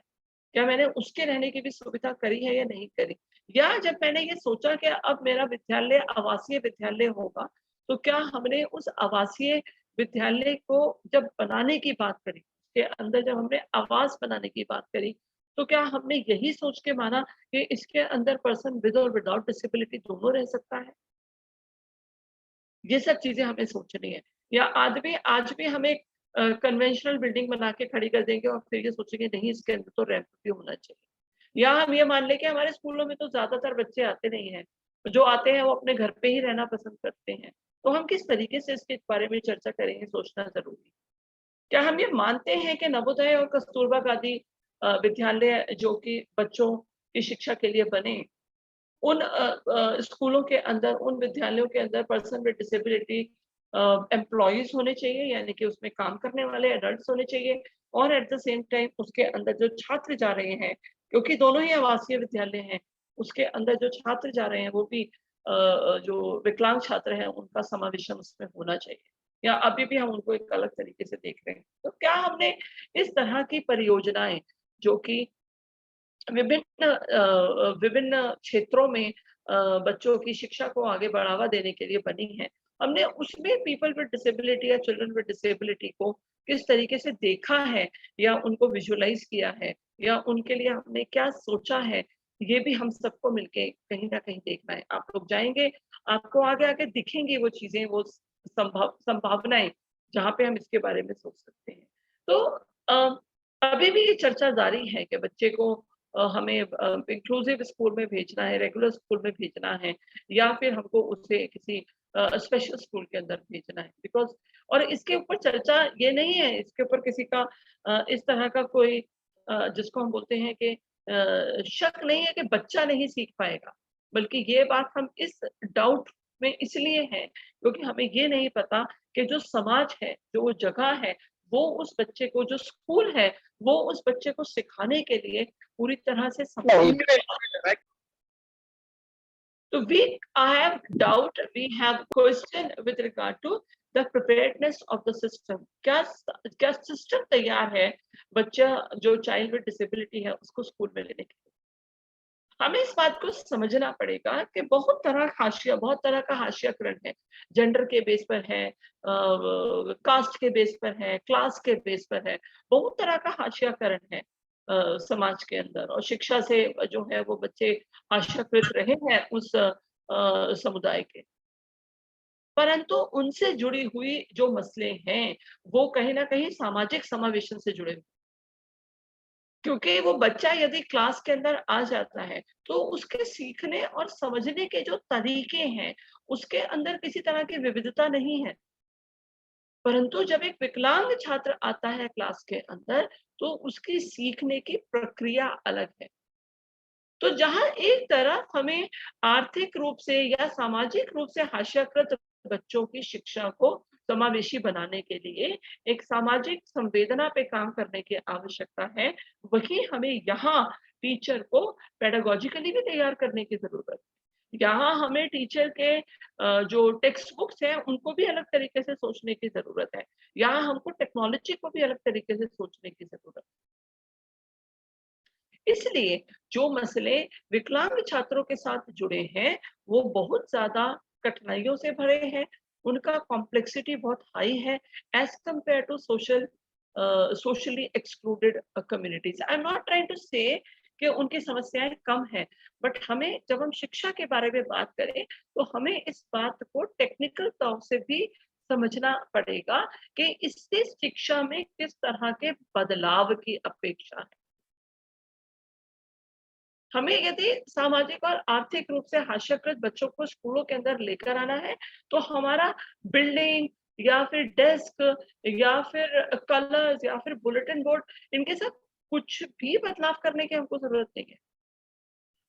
क्या मैंने उसके रहने की भी सुविधा करी है या नहीं करी? या जब मैंने ये सोचा कि अब मेरा विद्यालय आवासीय विद्यालय होगा, तो क्या हमने उस आवासीय विद्यालय को जब बनाने की बात करी, उसके अंदर जब हमने आवास बनाने की बात करी, तो क्या हमने यही सोच के माना कि इसके अंदर पर्सन विद और विदाउट डिसेबिलिटी दोनों रह सकता है? ये सब चीजें हमें सोचनी है। या आज भी हम एक कन्वेंशनल बिल्डिंग बना के खड़ी कर देंगे और फिर ये सोचेंगे नहीं इसके अंदर तो रैंप भी होना चाहिए। या हम ये मान लें कि हमारे स्कूलों में तो ज्यादातर बच्चे आते नहीं हैं, जो आते हैं वो अपने घर पे ही रहना पसंद करते हैं। तो हम किस तरीके से इसके बारे में चर्चा करेंगे, सोचना जरूरी है। क्या हम ये मानते हैं कि नवोदय और कस्तूरबा गांधी विद्यालय जो कि बच्चों की शिक्षा के लिए बने, उन स्कूलों के अंदर, उन विद्यालयों के अंदर पर्सन विद डिसेबिलिटी एम्प्लॉइज होने चाहिए, यानी कि उसमें काम करने वाले एडल्ट्स होने चाहिए, और एट द सेम टाइम उसके अंदर जो छात्र जा रहे हैं, क्योंकि दोनों ही आवासीय विद्यालय हैं, उसके अंदर जो छात्र जा रहे हैं वो भी जो विकलांग छात्र हैं उनका समावेशन उसमें होना चाहिए, या अभी भी हम उनको एक अलग तरीके से देख रहे हैं। तो क्या हमने इस तरह की परियोजनाएं जो कि विभिन्न क्षेत्रों में बच्चों की शिक्षा को आगे बढ़ावा देने के लिए बनी है, हमने उसमें पीपल विद डिसेबिलिटी या चिल्ड्रन विद डिसेबिलिटी को किस तरीके से देखा है, या उनको विजुअलाइज किया है, या उनके लिए हमने क्या सोचा है, ये भी हम सबको मिलके कहीं ना कहीं देखना है। आप लोग जाएंगे, आपको आगे आगे दिखेंगी वो चीजें, वो संभावनाएं जहाँ पे हम इसके बारे में सोच सकते हैं। तो अभी भी ये चर्चा जारी है कि बच्चे को हमें इंक्लूसिव स्कूल में भेजना है, रेगुलर स्कूल में भेजना है, या फिर हमको उसे किसी स्पेशल स्कूल के अंदर भेजना है। बिकॉज और इसके ऊपर चर्चा ये नहीं है, इसके ऊपर किसी का इस तरह का कोई जिसको हम बोलते हैं कि शक नहीं है कि बच्चा नहीं सीख पाएगा, बल्कि ये बात हम इस डाउट में इसलिए है क्योंकि हमें ये नहीं पता कि जो समाज है, जो वो जगह है वो उस बच्चे को, जो स्कूल है वो उस बच्चे को सिखाने के लिए पूरी तरह से So I have doubt, we have question with regard to the preparedness of the system. क्या सिस्टम तैयार है बच्चा जो चाइल्ड विद डिसेबिलिटी है उसको स्कूल में लेने के लिए? हमें इस बात को समझना पड़ेगा कि बहुत तरह का हाशियाकरण है। जेंडर के बेस पर है, कास्ट के बेस पर है, क्लास के बेस पर है, बहुत तरह का हाशियाकरण है समाज के अंदर, और शिक्षा से जो है वो बच्चे हाशियाकृत रहे हैं उस समुदाय के। परंतु उनसे जुड़ी हुई जो मसले हैं वो कहीं ना कहीं सामाजिक समावेशन से जुड़े हुए, क्योंकि वो बच्चा यदि क्लास के अंदर आ जाता है तो उसके सीखने और समझने के जो तरीके हैं उसके अंदर किसी तरह की विविधता नहीं है। परंतु जब एक विकलांग छात्र आता है क्लास के अंदर तो उसकी सीखने की प्रक्रिया अलग है। तो जहां एक तरफ हमें आर्थिक रूप से या सामाजिक रूप से हाशियाकृत बच्चों की शिक्षा को समावेशी बनाने के लिए एक सामाजिक संवेदना पे काम करने की आवश्यकता है, वही हमें यहाँ टीचर को पेडागोजिकली भी तैयार करने की जरूरत है। यहाँ हमें टीचर के जो टेक्स्ट बुक्स हैं उनको भी अलग तरीके से सोचने की जरूरत है। यहाँ हमको टेक्नोलॉजी को भी अलग तरीके से सोचने की जरूरत है। इसलिए जो मसले विकलांग छात्रों के साथ जुड़े हैं वो बहुत ज्यादा कठिनाइयों से भरे हैं, उनका कॉम्प्लेक्सिटी बहुत हाई है as compare to socially excluded communities. I am not trying to say कि उनकी समस्याएं कम हैं, बट हमें जब हम शिक्षा के बारे में बात करें तो हमें इस बात को टेक्निकल तौर से भी समझना पड़ेगा कि इससे शिक्षा में किस तरह के बदलाव की अपेक्षा है। हमें यदि सामाजिक और आर्थिक रूप से हाशियाकृत बच्चों को स्कूलों के अंदर लेकर आना है तो हमारा बिल्डिंग या फिर डेस्क या फिर कलर्स या फिर बुलेटिन बोर्ड, इनके साथ कुछ भी बदलाव करने की हमको जरूरत नहीं है।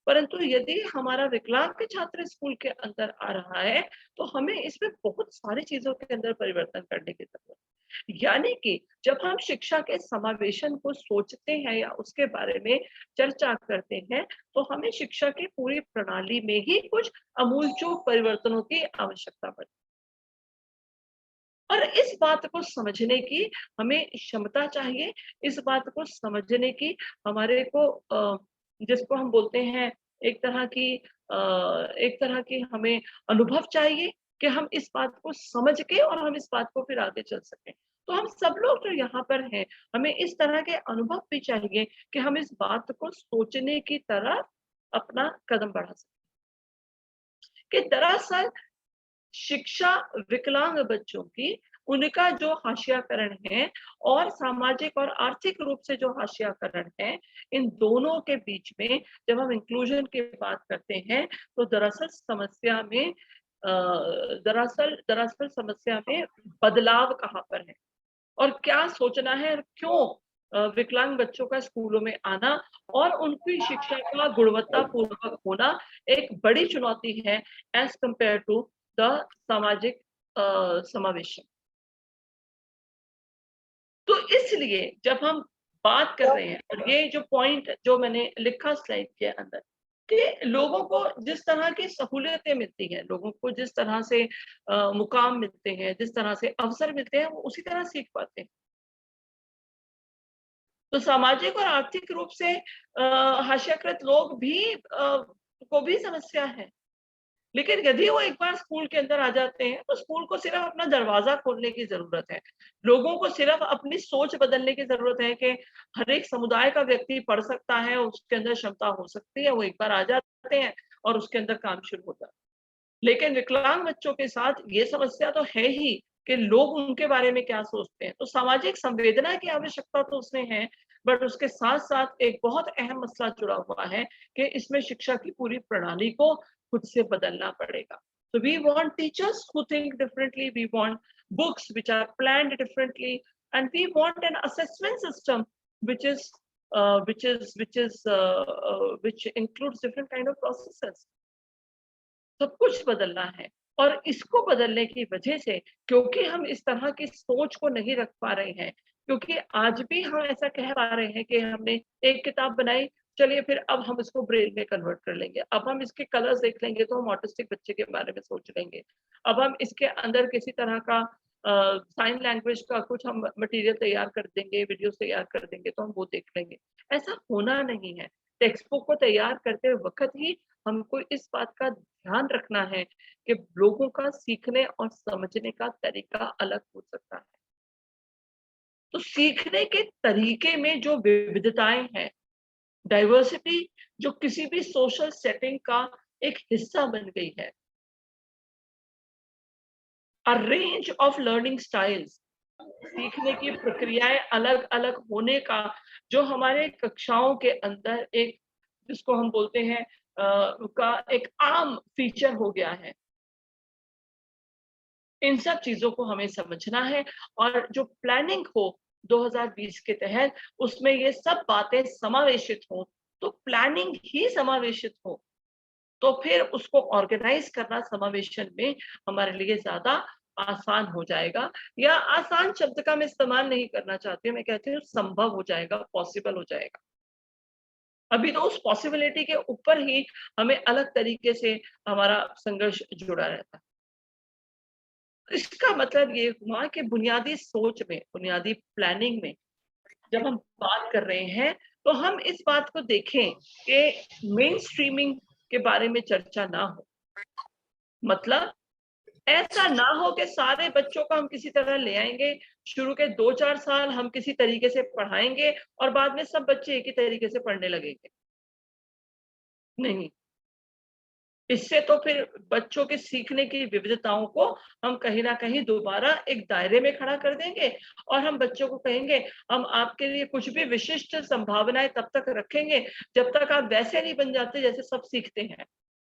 परंतु यदि हमारा विकलांग छात्र स्कूल के अंदर आ रहा है तो हमें इसमें बहुत सारी चीजों के अंदर परिवर्तन करने की जरूरत है। यानी कि जब हम शिक्षा के समावेशन को सोचते हैं या उसके बारे में चर्चा करते हैं तो हमें शिक्षा की पूरी प्रणाली में ही कुछ अमूलचूल परिवर्तनों की आवश्यकता पड़ती है। और इस बात को समझने की हमें क्षमता चाहिए, इस बात को समझने की हमारे को जिसको हम बोलते हैं एक तरह की हमें अनुभव चाहिए कि हम इस बात को समझ के और हम इस बात को फिर आगे चल सकें। तो हम सब लोग जो यहाँ पर हैं हमें इस तरह के अनुभव भी चाहिए कि हम इस बात को सोचने की तरफ अपना कदम बढ़ा सकें कि दरअसल शिक्षा विकलांग बच्चों की, उनका जो हाशियाकरण है और सामाजिक और आर्थिक रूप से जो हाशियाकरण है, इन दोनों के बीच में जब हम इंक्लूजन की बात करते हैं तो दरअसल समस्या में बदलाव कहाँ पर है और क्या सोचना है और क्यों विकलांग बच्चों का स्कूलों में आना और उनकी शिक्षा का गुणवत्तापूर्वक होना एक बड़ी चुनौती है एज कंपेयर टू द सामाजिक समावेशन। तो इसलिए जब हम बात कर रहे हैं और ये जो पॉइंट जो मैंने लिखा स्लाइड के अंदर कि लोगों को जिस तरह की सहूलियतें मिलती हैं, लोगों को जिस तरह से मुकाम मिलते हैं, जिस तरह से अवसर मिलते हैं, वो उसी तरह सीख पाते हैं। तो सामाजिक और आर्थिक रूप से हाशियाकृत लोग भी को भी समस्या है, लेकिन यदि वो एक बार स्कूल के अंदर आ जाते हैं तो स्कूल को सिर्फ अपना दरवाजा खोलने की जरूरत है। लोगों को सिर्फ अपनी सोच बदलने की जरूरत है कि हर एक समुदाय का व्यक्ति पढ़ सकता है, उसके अंदर क्षमता हो सकती है, वो एक बार आ जाते हैं और उसके अंदर काम शुरू होता है। लेकिन विकलांग बच्चों के साथ ये समस्या तो है ही कि लोग उनके बारे में क्या सोचते हैं। तो सामाजिक संवेदना की आवश्यकता तो उसमें है, बट उसके साथ साथ एक बहुत अहम मसला जुड़ा हुआ है कि इसमें शिक्षा की पूरी प्रणाली को खुद से बदलना पड़ेगा। So we want teachers who think differently, we want books which are planned differently, and we want an assessment system which includes different kind of processes. सब कुछ बदलना है और इसको बदलने की वजह से क्योंकि हम इस तरह की सोच को नहीं रख पा रहे हैं क्योंकि आज भी हम ऐसा कह पा रहे हैं कि हमने एक किताब बनाई, चलिए फिर अब हम इसको ब्रेल में कन्वर्ट कर लेंगे, अब हम इसके कलर्स देख लेंगे तो हम ऑटिस्टिक बच्चे के बारे में सोच लेंगे, अब हम इसके अंदर किसी तरह का साइन लैंग्वेज का कुछ हम मटेरियल तैयार कर देंगे, वीडियोस तैयार कर देंगे तो हम वो देख लेंगे। ऐसा होना नहीं है। टेक्स्ट बुक को तैयार करते वक़्त ही हमको इस बात का ध्यान रखना है कि लोगों का सीखने और समझने का तरीका अलग हो सकता है। तो सीखने के तरीके में जो विविधताएँ हैं, डाइवर्सिटी जो किसी भी सोशल सेटिंग का एक हिस्सा बन गई है। A range of learning styles, सीखने की प्रक्रियाएं अलग-अलग होने का जो हमारे कक्षाओं के अंदर एक जिसको हम बोलते हैं का एक आम फीचर हो गया है। इन सब चीजों को हमें समझना है और जो प्लानिंग हो 2020 के तहत उसमें ये सब बातें समावेशित हो, तो प्लानिंग ही समावेशित हो, तो फिर उसको ऑर्गेनाइज करना समावेशन में हमारे लिए ज्यादा आसान हो जाएगा। या आसान शब्द का मैं इस्तेमाल नहीं करना चाहती हूँ, मैं कहती हूँ संभव हो जाएगा, पॉसिबल हो जाएगा। अभी तो उस पॉसिबिलिटी के ऊपर ही हमें अलग तरीके से हमारा संघर्ष जुड़ा रहता है। इसका मतलब ये हुआ कि बुनियादी सोच में, बुनियादी प्लानिंग में जब हम बात कर रहे हैं, तो हम इस बात को देखें कि मेन स्ट्रीमिंग के बारे में चर्चा ना हो। मतलब ऐसा ना हो कि सारे बच्चों को हम किसी तरह ले आएंगे, शुरू के 2-4 साल हम किसी तरीके से पढ़ाएंगे और बाद में सब बच्चे एक ही तरीके से पढ़ने लगेंगे। नहीं, इससे तो फिर बच्चों के सीखने की विविधताओं को हम कहीं ना कहीं दोबारा एक दायरे में खड़ा कर देंगे और हम बच्चों को कहेंगे हम आपके लिए कुछ भी विशिष्ट संभावनाएं तब तक रखेंगे जब तक आप वैसे नहीं बन जाते जैसे सब सीखते हैं।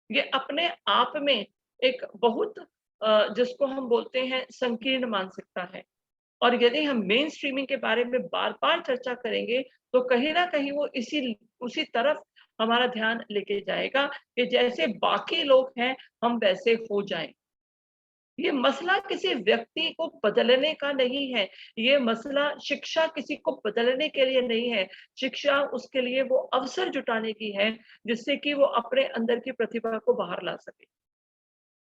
ये अपने आप में एक बहुत जिसको हम बोलते हैं संकीर्ण मानसिकता है। और यदि हम मेन स्ट्रीमिंग के बारे में बार-बार चर्चा करेंगे, तो कहीं न कहीं वो उसी तरफ हमारा ध्यान लेके जाएगा कि जैसे बाकी लोग हैं, हम वैसे हो जाएँ। ये मसला किसी व्यक्ति को बदलने का नहीं है, ये मसला शिक्षा किसी को बदलने के लिए नहीं है, शिक्षा उसके लिए वो अवसर जुटाने की है, जिससे कि वो अपने अंदर की प्रतिभा को बाहर ला सके।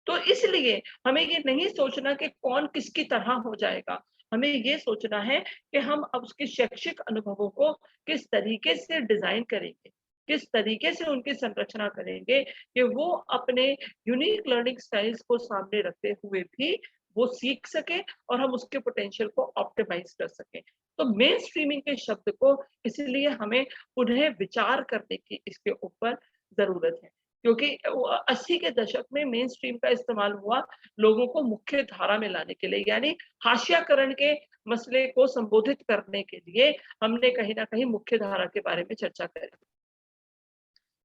तो इसलिए हमें ये नहीं सोचना कि कौन किसकी तरह हो जाएगा। हमें ये सोचना है कि हम अब उसके शैक्षिक अनुभवों को किस तरीके से डिज़ाइन करेंगे, किस तरीके से उनकी संरचना करेंगे कि वो अपने यूनिक लर्निंग स्टाइल्स को सामने रखते हुए भी वो सीख सके और हम उसके पोटेंशियल को ऑप्टिमाइज़ कर सकें। तो मेन स्ट्रीमिंग के शब्द को इसलिए हमें पुनः विचार करने की इसके ऊपर ज़रूरत है। क्योंकि 80 के दशक में मेन स्ट्रीम का इस्तेमाल हुआ लोगों को मुख्य धारा में लाने के लिए, यानी हाशियाकरण के मसले को संबोधित करने के लिए हमने कहीं न कहीं मुख्य धारा के बारे में चर्चा करी।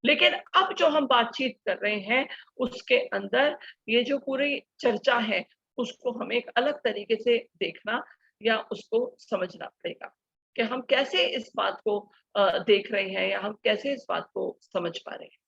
लेकिन अब जो हम बातचीत कर रहे हैं, उसके अंदर ये जो पूरी चर्चा है, उसको हमें एक अलग तरीके से देखना या उसको समझना पड़ेगा कि हम कैसे इस बात को देख रहे हैं या हम कैसे इस बात को समझ पा रहे हैं।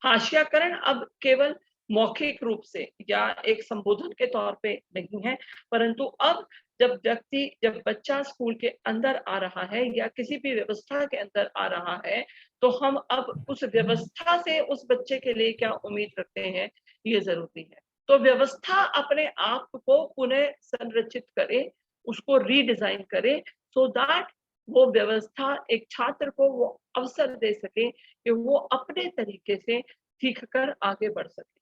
हाशियाकरण अब केवल मौखिक रूप से या एक संबोधन के तौर पे नहीं है, परंतु अब जब बच्चा स्कूल के अंदर आ रहा है या किसी भी व्यवस्था के अंदर आ रहा है, तो हम अब उस व्यवस्था से उस बच्चे के लिए क्या उम्मीद रखते हैं, ये ज़रूरी है। तो व्यवस्था अपने आप को पुनः संरचित करे, उसको रीडिज़ाइन करे सो दैट वो व्यवस्था एक छात्र को वो अवसर दे सके कि वो अपने तरीके से सीख कर आगे बढ़ सके।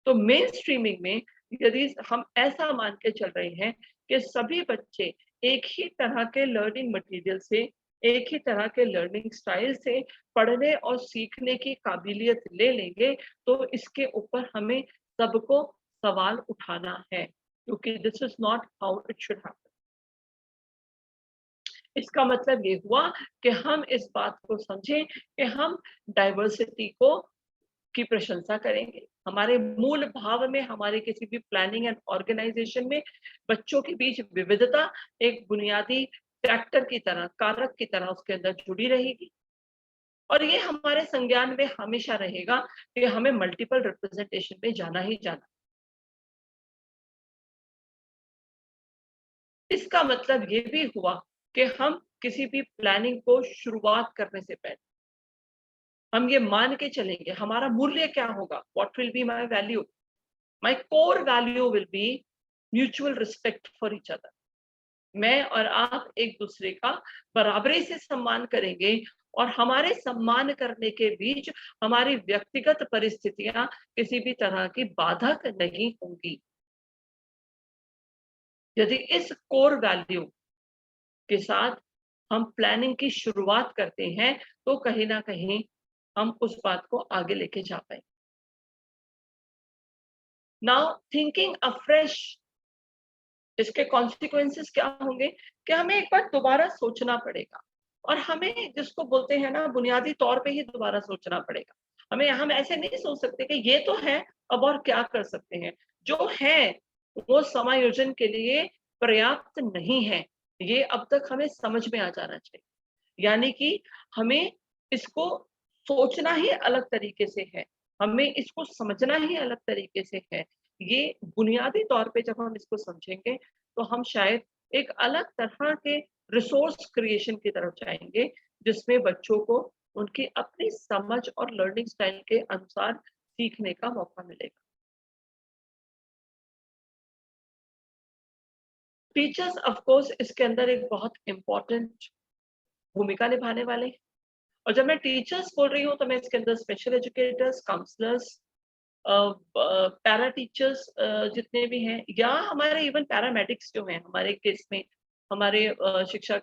तो मेन स्ट्रीमिंग में यदि हम ऐसा मान के चल रहे हैं कि सभी बच्चे एक ही तरह के लर्निंग मटेरियल से, एक ही तरह के लर्निंग स्टाइल से पढ़ने और सीखने की काबिलियत ले लेंगे, तो इसके ऊपर हमें सबको सवाल उठाना है, क्योंकि this is not how it should happen. इसका मतलब ये हुआ कि हम इस बात को समझें कि हम डाइवर्सिटी को की प्रशंसा करेंगे। हमारे मूल भाव में, हमारे किसी भी प्लानिंग एंड ऑर्गेनाइजेशन में बच्चों के बीच विविधता एक बुनियादी फैक्टर की तरह, कारक की तरह उसके अंदर जुड़ी रहेगी। और ये हमारे संज्ञान में हमेशा रहेगा कि हमें मल्टीपल रिप्रेजेंटेशन में जाना ही जाना। इस इसका मतलब ये भी हुआ कि हम किसी भी प्लानिंग को शुरुआत करने से पहले हम ये मान के चलेंगे हमारा मूल्य क्या होगा, what will be my value, my core value will be mutual respect for each other. मैं और आप एक दूसरे का बराबरी से सम्मान करेंगे और हमारे सम्मान करने के बीच हमारी व्यक्तिगत परिस्थितियां किसी भी तरह की बाधक नहीं होंगी। यदि इस कोर वैल्यू के साथ हम प्लानिंग की शुरुआत करते हैं तो कहीं ना कहीं हम उस बात को आगे लेके जा पाएंगे। नाउ थिंकिंग अफ्रेश, इसके कॉन्सिक्वेंसेस क्या होंगे कि हमें एक बार दोबारा सोचना पड़ेगा और हमें जिसको बोलते हैं ना बुनियादी तौर पे ही दोबारा सोचना पड़ेगा। हम ऐसे नहीं सोच सकते कि ये तो है अब और क्या कर सकते हैं, जो है वो समायोजन के लिए पर्याप्त नहीं है, ये अब तक हमें समझ में आ जाना चाहिए। यानी कि हमें इसको सोचना ही अलग तरीके से है, हमें इसको समझना ही अलग तरीके से है। ये बुनियादी तौर पे जब हम इसको समझेंगे तो हम शायद एक अलग तरह के रिसोर्स क्रिएशन की तरफ जाएंगे, जिसमें बच्चों को उनकी अपनी समझ और लर्निंग स्टाइल के अनुसार सीखने का मौका मिलेगा। टीचर्स ऑफ कोर्स इसके अंदर एक बहुत इंपॉर्टेंट भूमिका निभाने वाले हैं। और जब मैं टीचर्स बोल रही हूँ तो मैं इसके अंदर special educators, counsellors, para teachers जितने भी हैं, या हमारे इवन पैरामेडिक्स जो हैं, हमारे केस में हमारे शिक्षा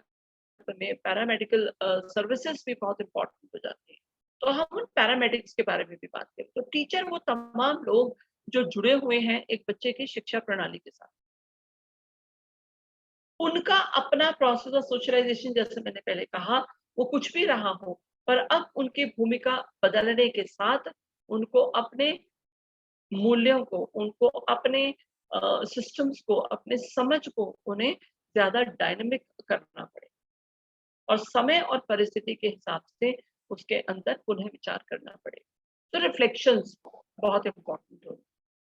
में पैरामेडिकल सर्विसेज भी बहुत इंपॉर्टेंट हो जाती हैं। तो हम उन पैरामेडिक्स के बारे में भी बात करें तो टीचर वो तमाम लोग जो जुड़े हुए हैं एक बच्चे की शिक्षा प्रणाली के साथ। उनका अपना प्रोसेस ऑफ सोशलाइजेशन, जैसे मैंने पहले कहा, वो कुछ भी रहा हो, पर अब उनकी भूमिका बदलने के साथ उनको अपने मूल्यों को, उनको अपने सिस्टम्स को, अपने समझ को उन्हें ज्यादा डायनामिक करना पड़े और समय और परिस्थिति के हिसाब से उसके अंदर पुनः विचार करना पड़े। तो रिफ्लेक्शंस बहुत इंपॉर्टेंट हो।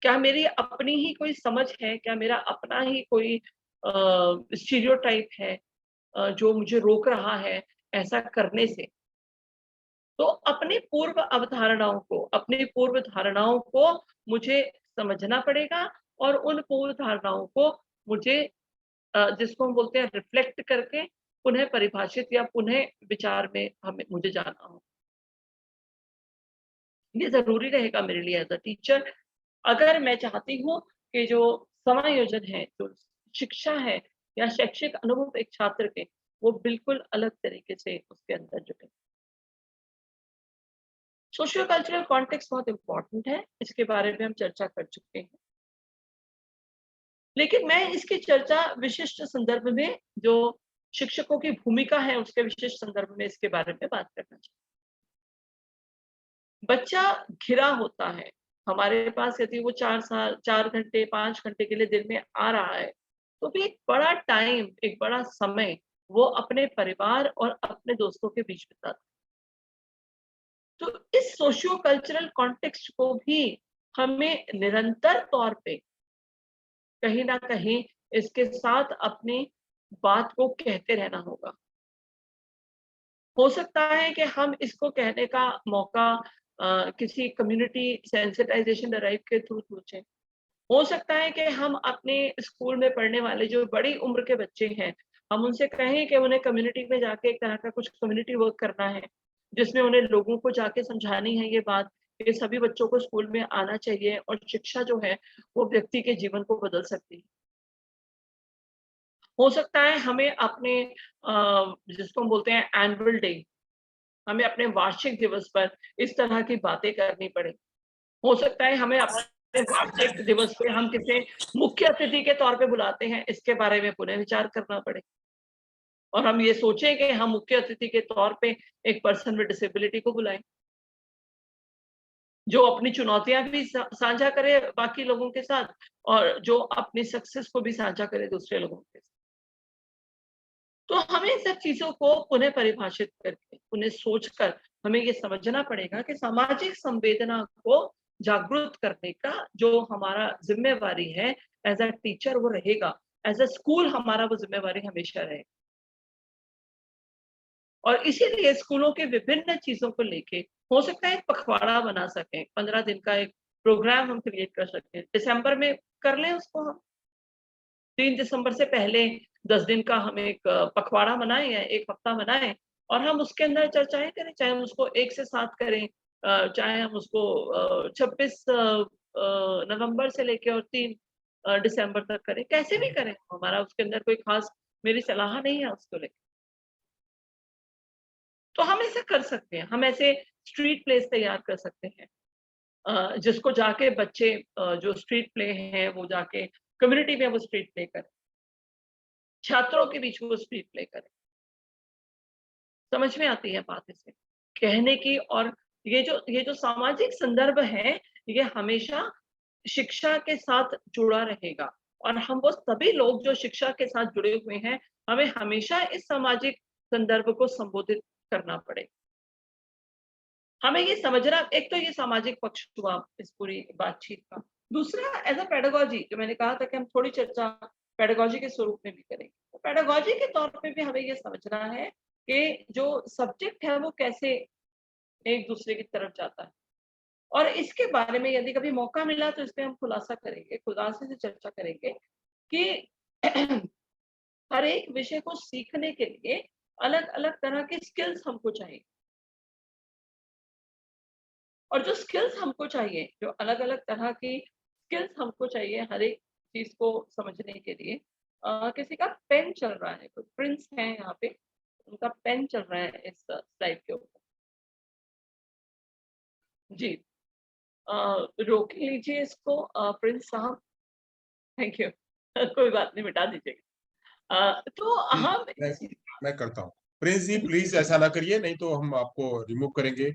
क्या मेरी अपनी ही कोई समझ है, क्या मेरा अपना ही कोई स्टीरियोटाइप है जो मुझे रोक रहा है ऐसा करने से? तो अपनी पूर्व अवधारणाओं को, अपनी पूर्व धारणाओं को मुझे समझना पड़ेगा और उन पूर्व धारणाओं को मुझे जिसको हम बोलते हैं रिफ्लेक्ट करके पुनः परिभाषित या पुनः विचार में मुझे जाना हो। ये जरूरी रहेगा मेरे लिए एज अ टीचर, अगर मैं चाहती हूँ कि जो समायोजन है, जो शिक्षा है या शैक्षिक अनुभव एक छात्र के, वो बिल्कुल अलग तरीके से उसके अंदर जुटे। सोशियो कल्चरल कॉन्टेक्स्ट बहुत इंपॉर्टेंट है, इसके बारे में हम चर्चा कर चुके हैं, लेकिन मैं इसकी चर्चा विशिष्ट संदर्भ में, जो शिक्षकों की भूमिका है उसके विशिष्ट संदर्भ में इसके बारे में बात करना चाहती हूँ। बच्चा घिरा होता है हमारे पास, यदि वो 4 घंटे 5 घंटे के लिए दिन में आ रहा है तो भी एक बड़ा टाइम, एक बड़ा समय वो अपने परिवार और अपने दोस्तों के बीच बिताता है। तो इस सोशियो कल्चरल कॉन्टेक्स्ट को भी हमें निरंतर तौर पे कहीं ना कहीं इसके साथ अपनी बात को कहते रहना होगा। हो सकता है कि हम इसको कहने का मौका किसी कम्युनिटी सेंसिटाइजेशन ड्राइव के थ्रू सोचें। हो सकता है कि हम अपने स्कूल में पढ़ने वाले जो बड़ी उम्र के बच्चे हैं, हम उनसे कहें कि उन्हें कम्युनिटी में जाके एक तरह का कुछ कम्युनिटी वर्क करना है, जिसमें उन्हें लोगों को जाके समझानी है ये बात कि सभी बच्चों को स्कूल में आना चाहिए और शिक्षा जो है वो व्यक्ति के जीवन को बदल सकती है। हो सकता है हमें अपने जिसको हम बोलते हैं एनुअल डे, हमें अपने वार्षिक दिवस पर इस तरह की बातें करनी पड़े। हो सकता है हमें अपने वार्षिक दिवस पे हम किसी मुख्य अतिथि के तौर पे बुलाते हैं, इसके बारे में पुनः विचार करना पड़े और हम ये सोचें कि हम मुख्य अतिथि के तौर पे एक पर्सन विद डिसेबिलिटी को बुलाएं, जो अपनी चुनौतियां भी साझा करे बाकी लोगों के साथ और जो अपनी सक्सेस को भी साझा करे दूसरे लोगों के साथ। तो हमें इन सब चीजों को पुनः परिभाषित करके, उन्हें सोचकर हमें ये समझना पड़ेगा कि सामाजिक संवेदना को जागरूक करने का जो हमारा जिम्मेवारी है एज अ टीचर वो रहेगा, एज अ स्कूल हमारा वो जिम्मेवारी हमेशा रहे। और इसीलिए स्कूलों के विभिन्न चीजों को लेके हो सकता है एक पखवाड़ा बना सकें, 15 दिन का एक प्रोग्राम हम क्रिएट कर सकते हैं। दिसंबर में कर लें उसको हम, 3 दिसंबर से पहले 10 दिन का हम एक पखवाड़ा मनाएं या एक हफ्ता मनाएं और हम उसके अंदर चर्चाएं करें, चाहे हम उसको 1 से 7 करें, चाहे हम उसको 26 नवंबर से लेके और 3 दिसंबर तक करें, कैसे भी करें। हमारा उसके अंदर कोई खास मेरी सलाह नहीं है उसको लेकर। तो हम ऐसा कर सकते हैं, हम ऐसे स्ट्रीट प्लेस तैयार कर सकते हैं, जिसको जाके बच्चे जो स्ट्रीट प्ले हैं वो जाके कम्युनिटी में वो स्ट्रीट प्ले करें, छात्रों के बीच वो स्ट्रीट प्ले करें। समझ में आती है बात इसे कहने की। और ये जो सामाजिक संदर्भ है ये हमेशा शिक्षा के साथ जुड़ा रहेगा और हम वो सभी लोग जो शिक्षा के साथ जुड़े हुए हैं हमें हमेशा इस सामाजिक संदर्भ को संबोधित करना पड़े। हमें ये समझना, एक तो ये सामाजिक पक्ष हुआ इस पूरी बातचीत का। दूसरा एज अ पेडागोजी, जो मैंने कहा था कि हम थोड़ी चर्चा पेडागोजी के स्वरूप में भी करेंगे, तो पेडागोजी के तौर पे भी हमें ये समझना है कि जो सब्जेक्ट है वो कैसे एक दूसरे की तरफ जाता है। और इसके बारे में यदि कभी मौका मिला तो इस पे हम खुलासा करेंगे, खुलासे से चर्चा करेंगे कि हर एक विषय को सीखने के लिए अलग अलग तरह के स्किल्स हमको चाहिए। और जो स्किल्स हमको चाहिए, जो अलग अलग तरह की स्किल्स हमको चाहिए हर एक चीज को समझने के लिए, किसी का पेन चल रहा है, कोई प्रिंस है यहाँ पे, उनका पेन चल रहा है इस स्लाइड के ऊपर। जी, रोक लीजिए इसको प्रिंस साहब, थैंक यू। कोई बात नहीं, मिटा दीजिएगा। तो हम मैं करता हूँ। प्रिंस जी प्लीज ऐसा ना करिए, नहीं तो हम आपको रिमूव करेंगे।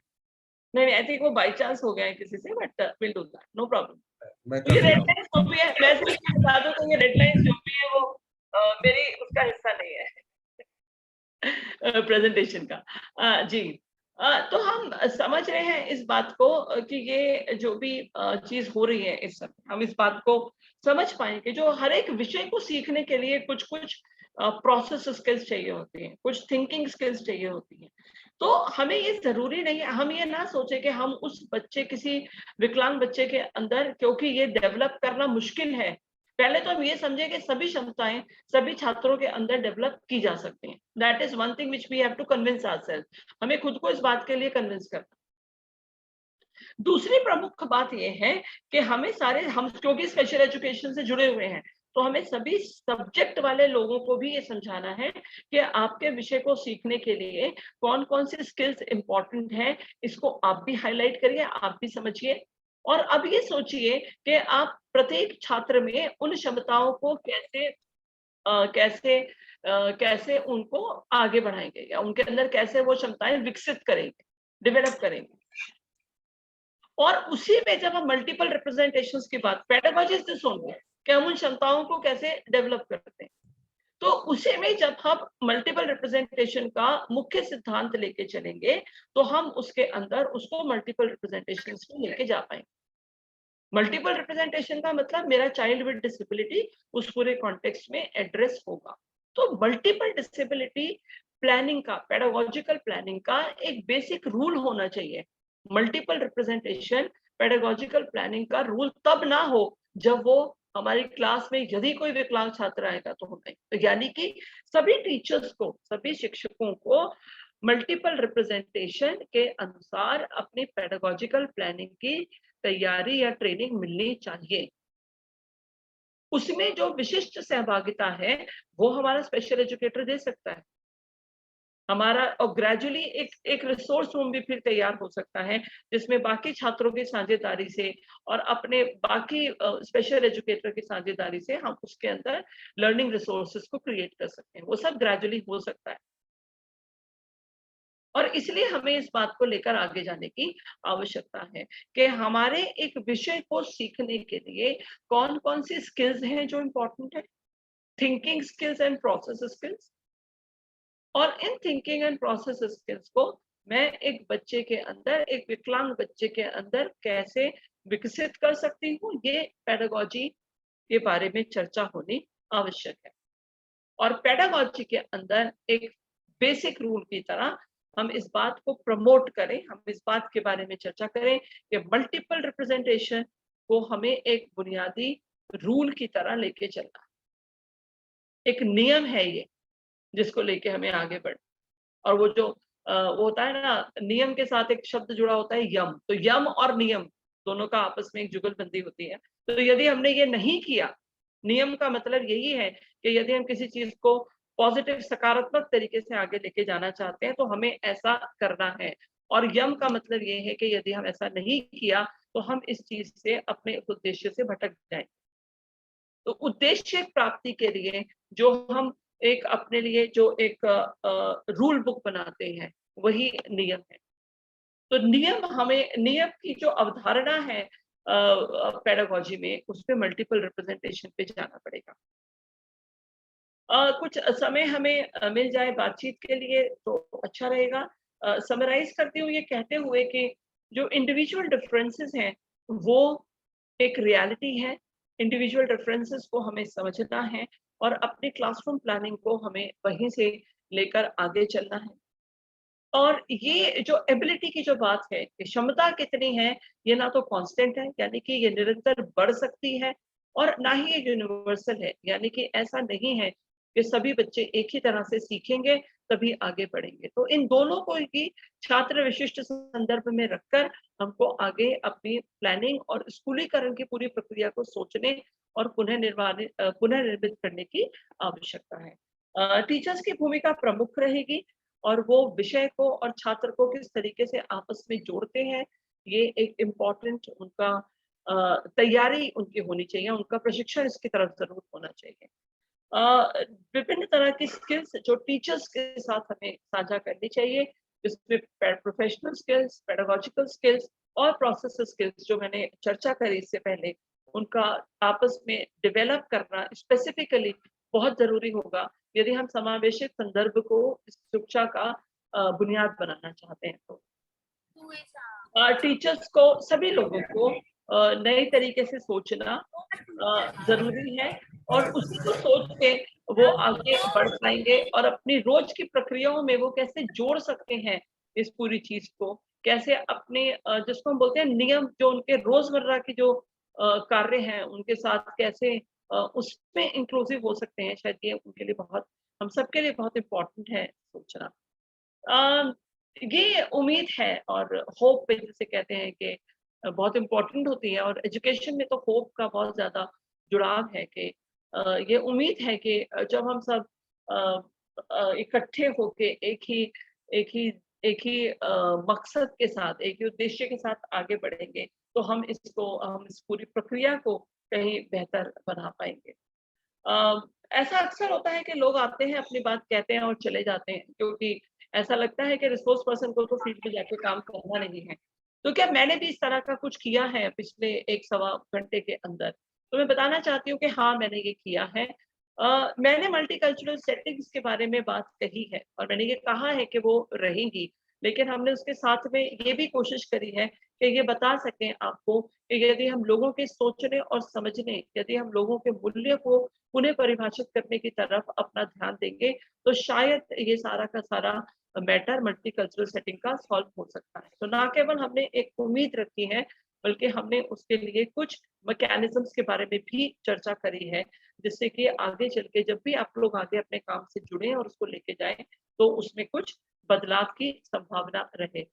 नहीं, आई थिंक वो बाय चांस हो गया है किसी से, but will do that, no problem. मैं ये कर रेड देता हूँ। लाइन्स जो भी है, मैं सिर्फ ये बता दूं कि ये रेड लाइन्स जो भी है वो मेरी उसका हिस्सा नहीं है प्रेजेंटेशन का। जी, तो हम समझ रहे हैं इस बात को कि ये जो भी चीज हो रही है इस समय, हम इस बात को समझ पाएंगे जो हर एक विषय को सीखने के लिए कुछ कुछ प्रोसेस स्किल्स चाहिए होती हैं, कुछ थिंकिंग स्किल्स चाहिए होती हैं। तो हमें ये जरूरी नहीं है, हम ये ना सोचे कि हम उस बच्चे, किसी विकलांग बच्चे के अंदर, क्योंकि ये डेवलप करना मुश्किल है, पहले तो हम ये समझे कि सभी क्षमताएं सभी छात्रों के अंदर डेवलप की जा सकती हैं। That is one thing which we have to convince ourselves, हमें खुद को इस बात के लिए कन्विंस करना। दूसरी प्रमुख बात यह है कि हमें सारे, हम क्योंकि स्पेशल एजुकेशन से जुड़े हुए हैं, तो हमें सभी सब्जेक्ट वाले लोगों को भी ये समझाना है कि आपके विषय को सीखने के लिए कौन कौन से स्किल्स इंपॉर्टेंट हैं, इसको आप भी हाईलाइट करिए, आप भी समझिए। और अब ये सोचिए कि आप प्रत्येक छात्र में उन क्षमताओं को कैसे उनको आगे बढ़ाएंगे या उनके अंदर कैसे वो क्षमताएं विकसित करेंगे, डेवलप करेंगे। और उसी में जब हम मल्टीपल रिप्रेजेंटेशंस की बात, पेडागोजिस्ट दिस ओनली, कि हम उन क्षमताओं को कैसे डेवलप करते हैं, तो उसी में जब हम मल्टीपल रिप्रेजेंटेशन का मुख्य सिद्धांत लेके चलेंगे तो हम उसके अंदर उसको मल्टीपल रिप्रेजेंटेशंस में लेके जा पाएंगे। मल्टीपल रिप्रेजेंटेशन का मतलब मेरा चाइल्ड विद डिसेबिलिटी उस पूरे कॉन्टेक्स्ट में एड्रेस होगा। तो मल्टीपल डिसेबिलिटी प्लानिंग का, पेडागोजिकल प्लानिंग का एक बेसिक रूल होना चाहिए। मल्टीपल रिप्रेजेंटेशन पेडागोजिकल प्लानिंग का रूल तब ना हो जब वो हमारी क्लास में यदि कोई विकलांग छात्र आएगा तो होगा। तो यानी कि सभी टीचर्स को, सभी शिक्षकों को मल्टीपल रिप्रेजेंटेशन के अनुसार अपनी पेडागोजिकल प्लानिंग की तैयारी या ट्रेनिंग मिलनी चाहिए। उसमें जो विशिष्ट सहभागिता है वो हमारा स्पेशल एजुकेटर दे सकता है हमारा, और ग्रेजुअली एक रिसोर्स रूम भी फिर तैयार हो सकता है जिसमें बाकी छात्रों की साझेदारी से और अपने बाकी स्पेशल एजुकेटर की साझेदारी से हम उसके अंदर लर्निंग रिसोर्सेज को क्रिएट कर सकते हैं। वो सब ग्रेजुअली हो सकता है और इसलिए हमें इस बात को लेकर आगे जाने की आवश्यकता है कि हमारे एक विषय को सीखने के लिए कौन कौन सी स्किल्स हैं जो इम्पोर्टेंट है, thinking skills and process skills. और इन थिंकिंग एंड प्रोसेस स्किल्स को मैं एक बच्चे के अंदर, एक विकलांग बच्चे के अंदर कैसे विकसित कर सकती हूँ, ये पेडागोजी के बारे में चर्चा होनी आवश्यक है। और पेडागोजी के अंदर एक बेसिक रूल की तरह हम इस बात को प्रमोट करें, हम इस बात के बारे में चर्चा करें कि मल्टीपल रिप्रेजेंटेशन को हमें एक बुनियादी रूल की तरह लेके चलना, एक नियम है ये जिसको लेके हमें आगे बढ़। और वो जो वो होता है ना, नियम के साथ एक शब्द जुड़ा होता है यम, तो यम और नियम दोनों का आपस में एक जुगलबंदी होती है। तो यदि हमने ये नहीं किया, नियम का मतलब यही है कि यदि हम किसी चीज को पॉजिटिव सकारात्मक तरीके से आगे लेके जाना चाहते हैं तो हमें ऐसा करना है। और यम का मतलब ये है कि यदि हम ऐसा नहीं किया तो हम इस चीज से अपने उद्देश्य से भटक जाएं। तो उद्देश्य प्राप्ति के लिए जो हम एक अपने लिए जो एक रूल बुक बनाते हैं वही नियम है। तो नियम की जो अवधारणा है पेडागोजी में, उसपे मल्टीपल रिप्रेजेंटेशन पे जाना पड़ेगा। कुछ समय हमें मिल जाए बातचीत के लिए तो अच्छा रहेगा। समराइज करती हूँ ये कहते हुए कि जो इंडिविजुअल डिफरेंसेस हैं वो एक रियलिटी है। इंडिविजुअल डिफरेंसेस को हमें समझना है और अपनी क्लासरूम प्लानिंग को हमें वहीं से लेकर आगे चलना है। और ये जो एबिलिटी की जो बात है कि क्षमता कितनी है, ये ना तो कांस्टेंट है, यानी कि ये निरंतर बढ़ सकती है, और ना ही ये यूनिवर्सल है, यानी कि ऐसा नहीं है कि सभी बच्चे एक ही तरह से सीखेंगे तभी आगे बढ़ेंगे। तो इन दोनों को ही छात्र विशिष्ट संदर्भ में रखकर हमको आगे अपनी प्लानिंग और स्कूलीकरण की पूरी प्रक्रिया को सोचने और पुनर्निर्मित करने की आवश्यकता है। टीचर्स की भूमिका प्रमुख रहेगी और वो विषय को और छात्र को किस तरीके से आपस में जोड़ते हैं, ये एक इम्पोर्टेंट उनका तैयारी उनकी होनी चाहिए, उनका प्रशिक्षण इसकी तरफ जरूर होना चाहिए। विभिन्न तरह की स्किल्स जो टीचर्स के साथ हमें साझा करनी चाहिए, जिसमें प्रोफेशनल स्किल्स, पेडागोजिकल स्किल्स और प्रोसेस स्किल्स जो मैंने चर्चा करी इससे पहले, उनका आपस में डेवलप करना स्पेसिफिकली बहुत जरूरी होगा यदि हम समावेशित संदर्भ को इस शिक्षा का बुनियाद बनाना चाहते हैं। तो टीचर्स को, सभी लोगों को नए तरीके से सोचना जरूरी है और उसी को सोच के वो आगे बढ़ पाएंगे और अपनी रोज की प्रक्रियाओं में वो कैसे जोड़ सकते हैं इस पूरी चीज को, कैसे अपने जिसको हम बोलते हैं नियम, जो उनके रोजमर्रा की जो कार्य हैं उनके साथ कैसे उसमें इंक्लूसिव हो सकते हैं। शायद ये उनके लिए बहुत, हम सबके लिए बहुत इम्पोर्टेंट है सोचना। ये उम्मीद है और होप जिसे कहते हैं कि बहुत इम्पोर्टेंट होती है, और एजुकेशन में तो होप का बहुत ज्यादा जुड़ाव है कि ये उम्मीद है कि जब हम सब इकट्ठे होके एक ही एक ही मकसद के साथ, एक ही उद्देश्य के साथ आगे बढ़ेंगे तो हम इस पूरी प्रक्रिया को कहीं बेहतर बना पाएंगे। ऐसा अक्सर होता है कि लोग आते हैं, अपनी बात कहते हैं और चले जाते हैं, क्योंकि ऐसा लगता है कि रिसोर्स पर्सन को तो फील्ड में जाके काम करना नहीं है। तो क्या मैंने भी इस तरह का कुछ किया है पिछले 1 सवा घंटे के अंदर? तो मैं बताना चाहती हूँ कि हाँ, मैंने ये किया है। मैंने मल्टीकल्चरल सेटिंग्स के बारे में बात कही है और मैंने ये कहा है कि वो रहेंगी, लेकिन हमने उसके साथ में ये भी कोशिश करी है कि ये बता सकें आपको कि यदि हम लोगों के सोचने और समझने, यदि हम लोगों के मूल्य को पुनः परिभाषित करने की तरफ अपना ध्यान देंगे तो शायद ये सारा का सारा मैटर मल्टीकल्चरल सेटिंग का सॉल्व हो सकता है। तो ना केवल हमने एक उम्मीद रखी है, बल्कि हमने उसके लिए कुछ मैकेनिज्म्स के बारे में भी चर्चा करी है, जिससे कि आगे चल के जब भी आप लोग आगे अपने काम से जुड़े और उसको लेके जाएं तो उसमें कुछ बदलाव की संभावना रहे।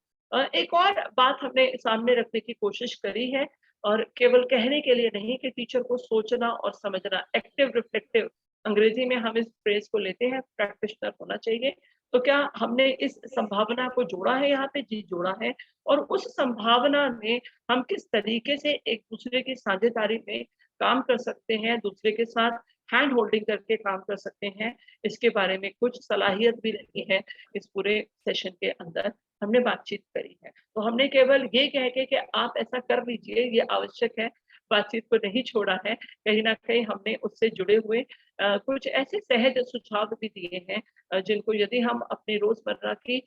एक और बात हमने सामने रखने की कोशिश करी है, और केवल कहने के लिए नहीं, कि टीचर को सोचना और समझना, एक्टिव रिफ्लेक्टिव अंग्रेजी में हम इस फ्रेज को लेते हैं, प्रैक्टिशनर होना चाहिए। तो क्या हमने इस संभावना को जोड़ा है यहाँ पे? जी जोड़ा है। और उस संभावना में हम किस तरीके से एक दूसरे की साझेदारी में काम कर सकते हैं, दूसरे के साथ हैंड होल्डिंग करके काम कर सकते हैं, इसके बारे में कुछ सलाहियत भी रही है इस पूरे सेशन के अंदर हमने बातचीत करी है। तो हमने केवल ये कह के कि आप ऐसा कर लीजिए, ये आवश्यक है, बातचीत को नहीं छोड़ा है। कहीं न कहीं हमने उससे जुड़े हुए कुछ ऐसे सहज सुझाव भी दिए हैं जिनको यदि हम अपनी रोजमर्रा की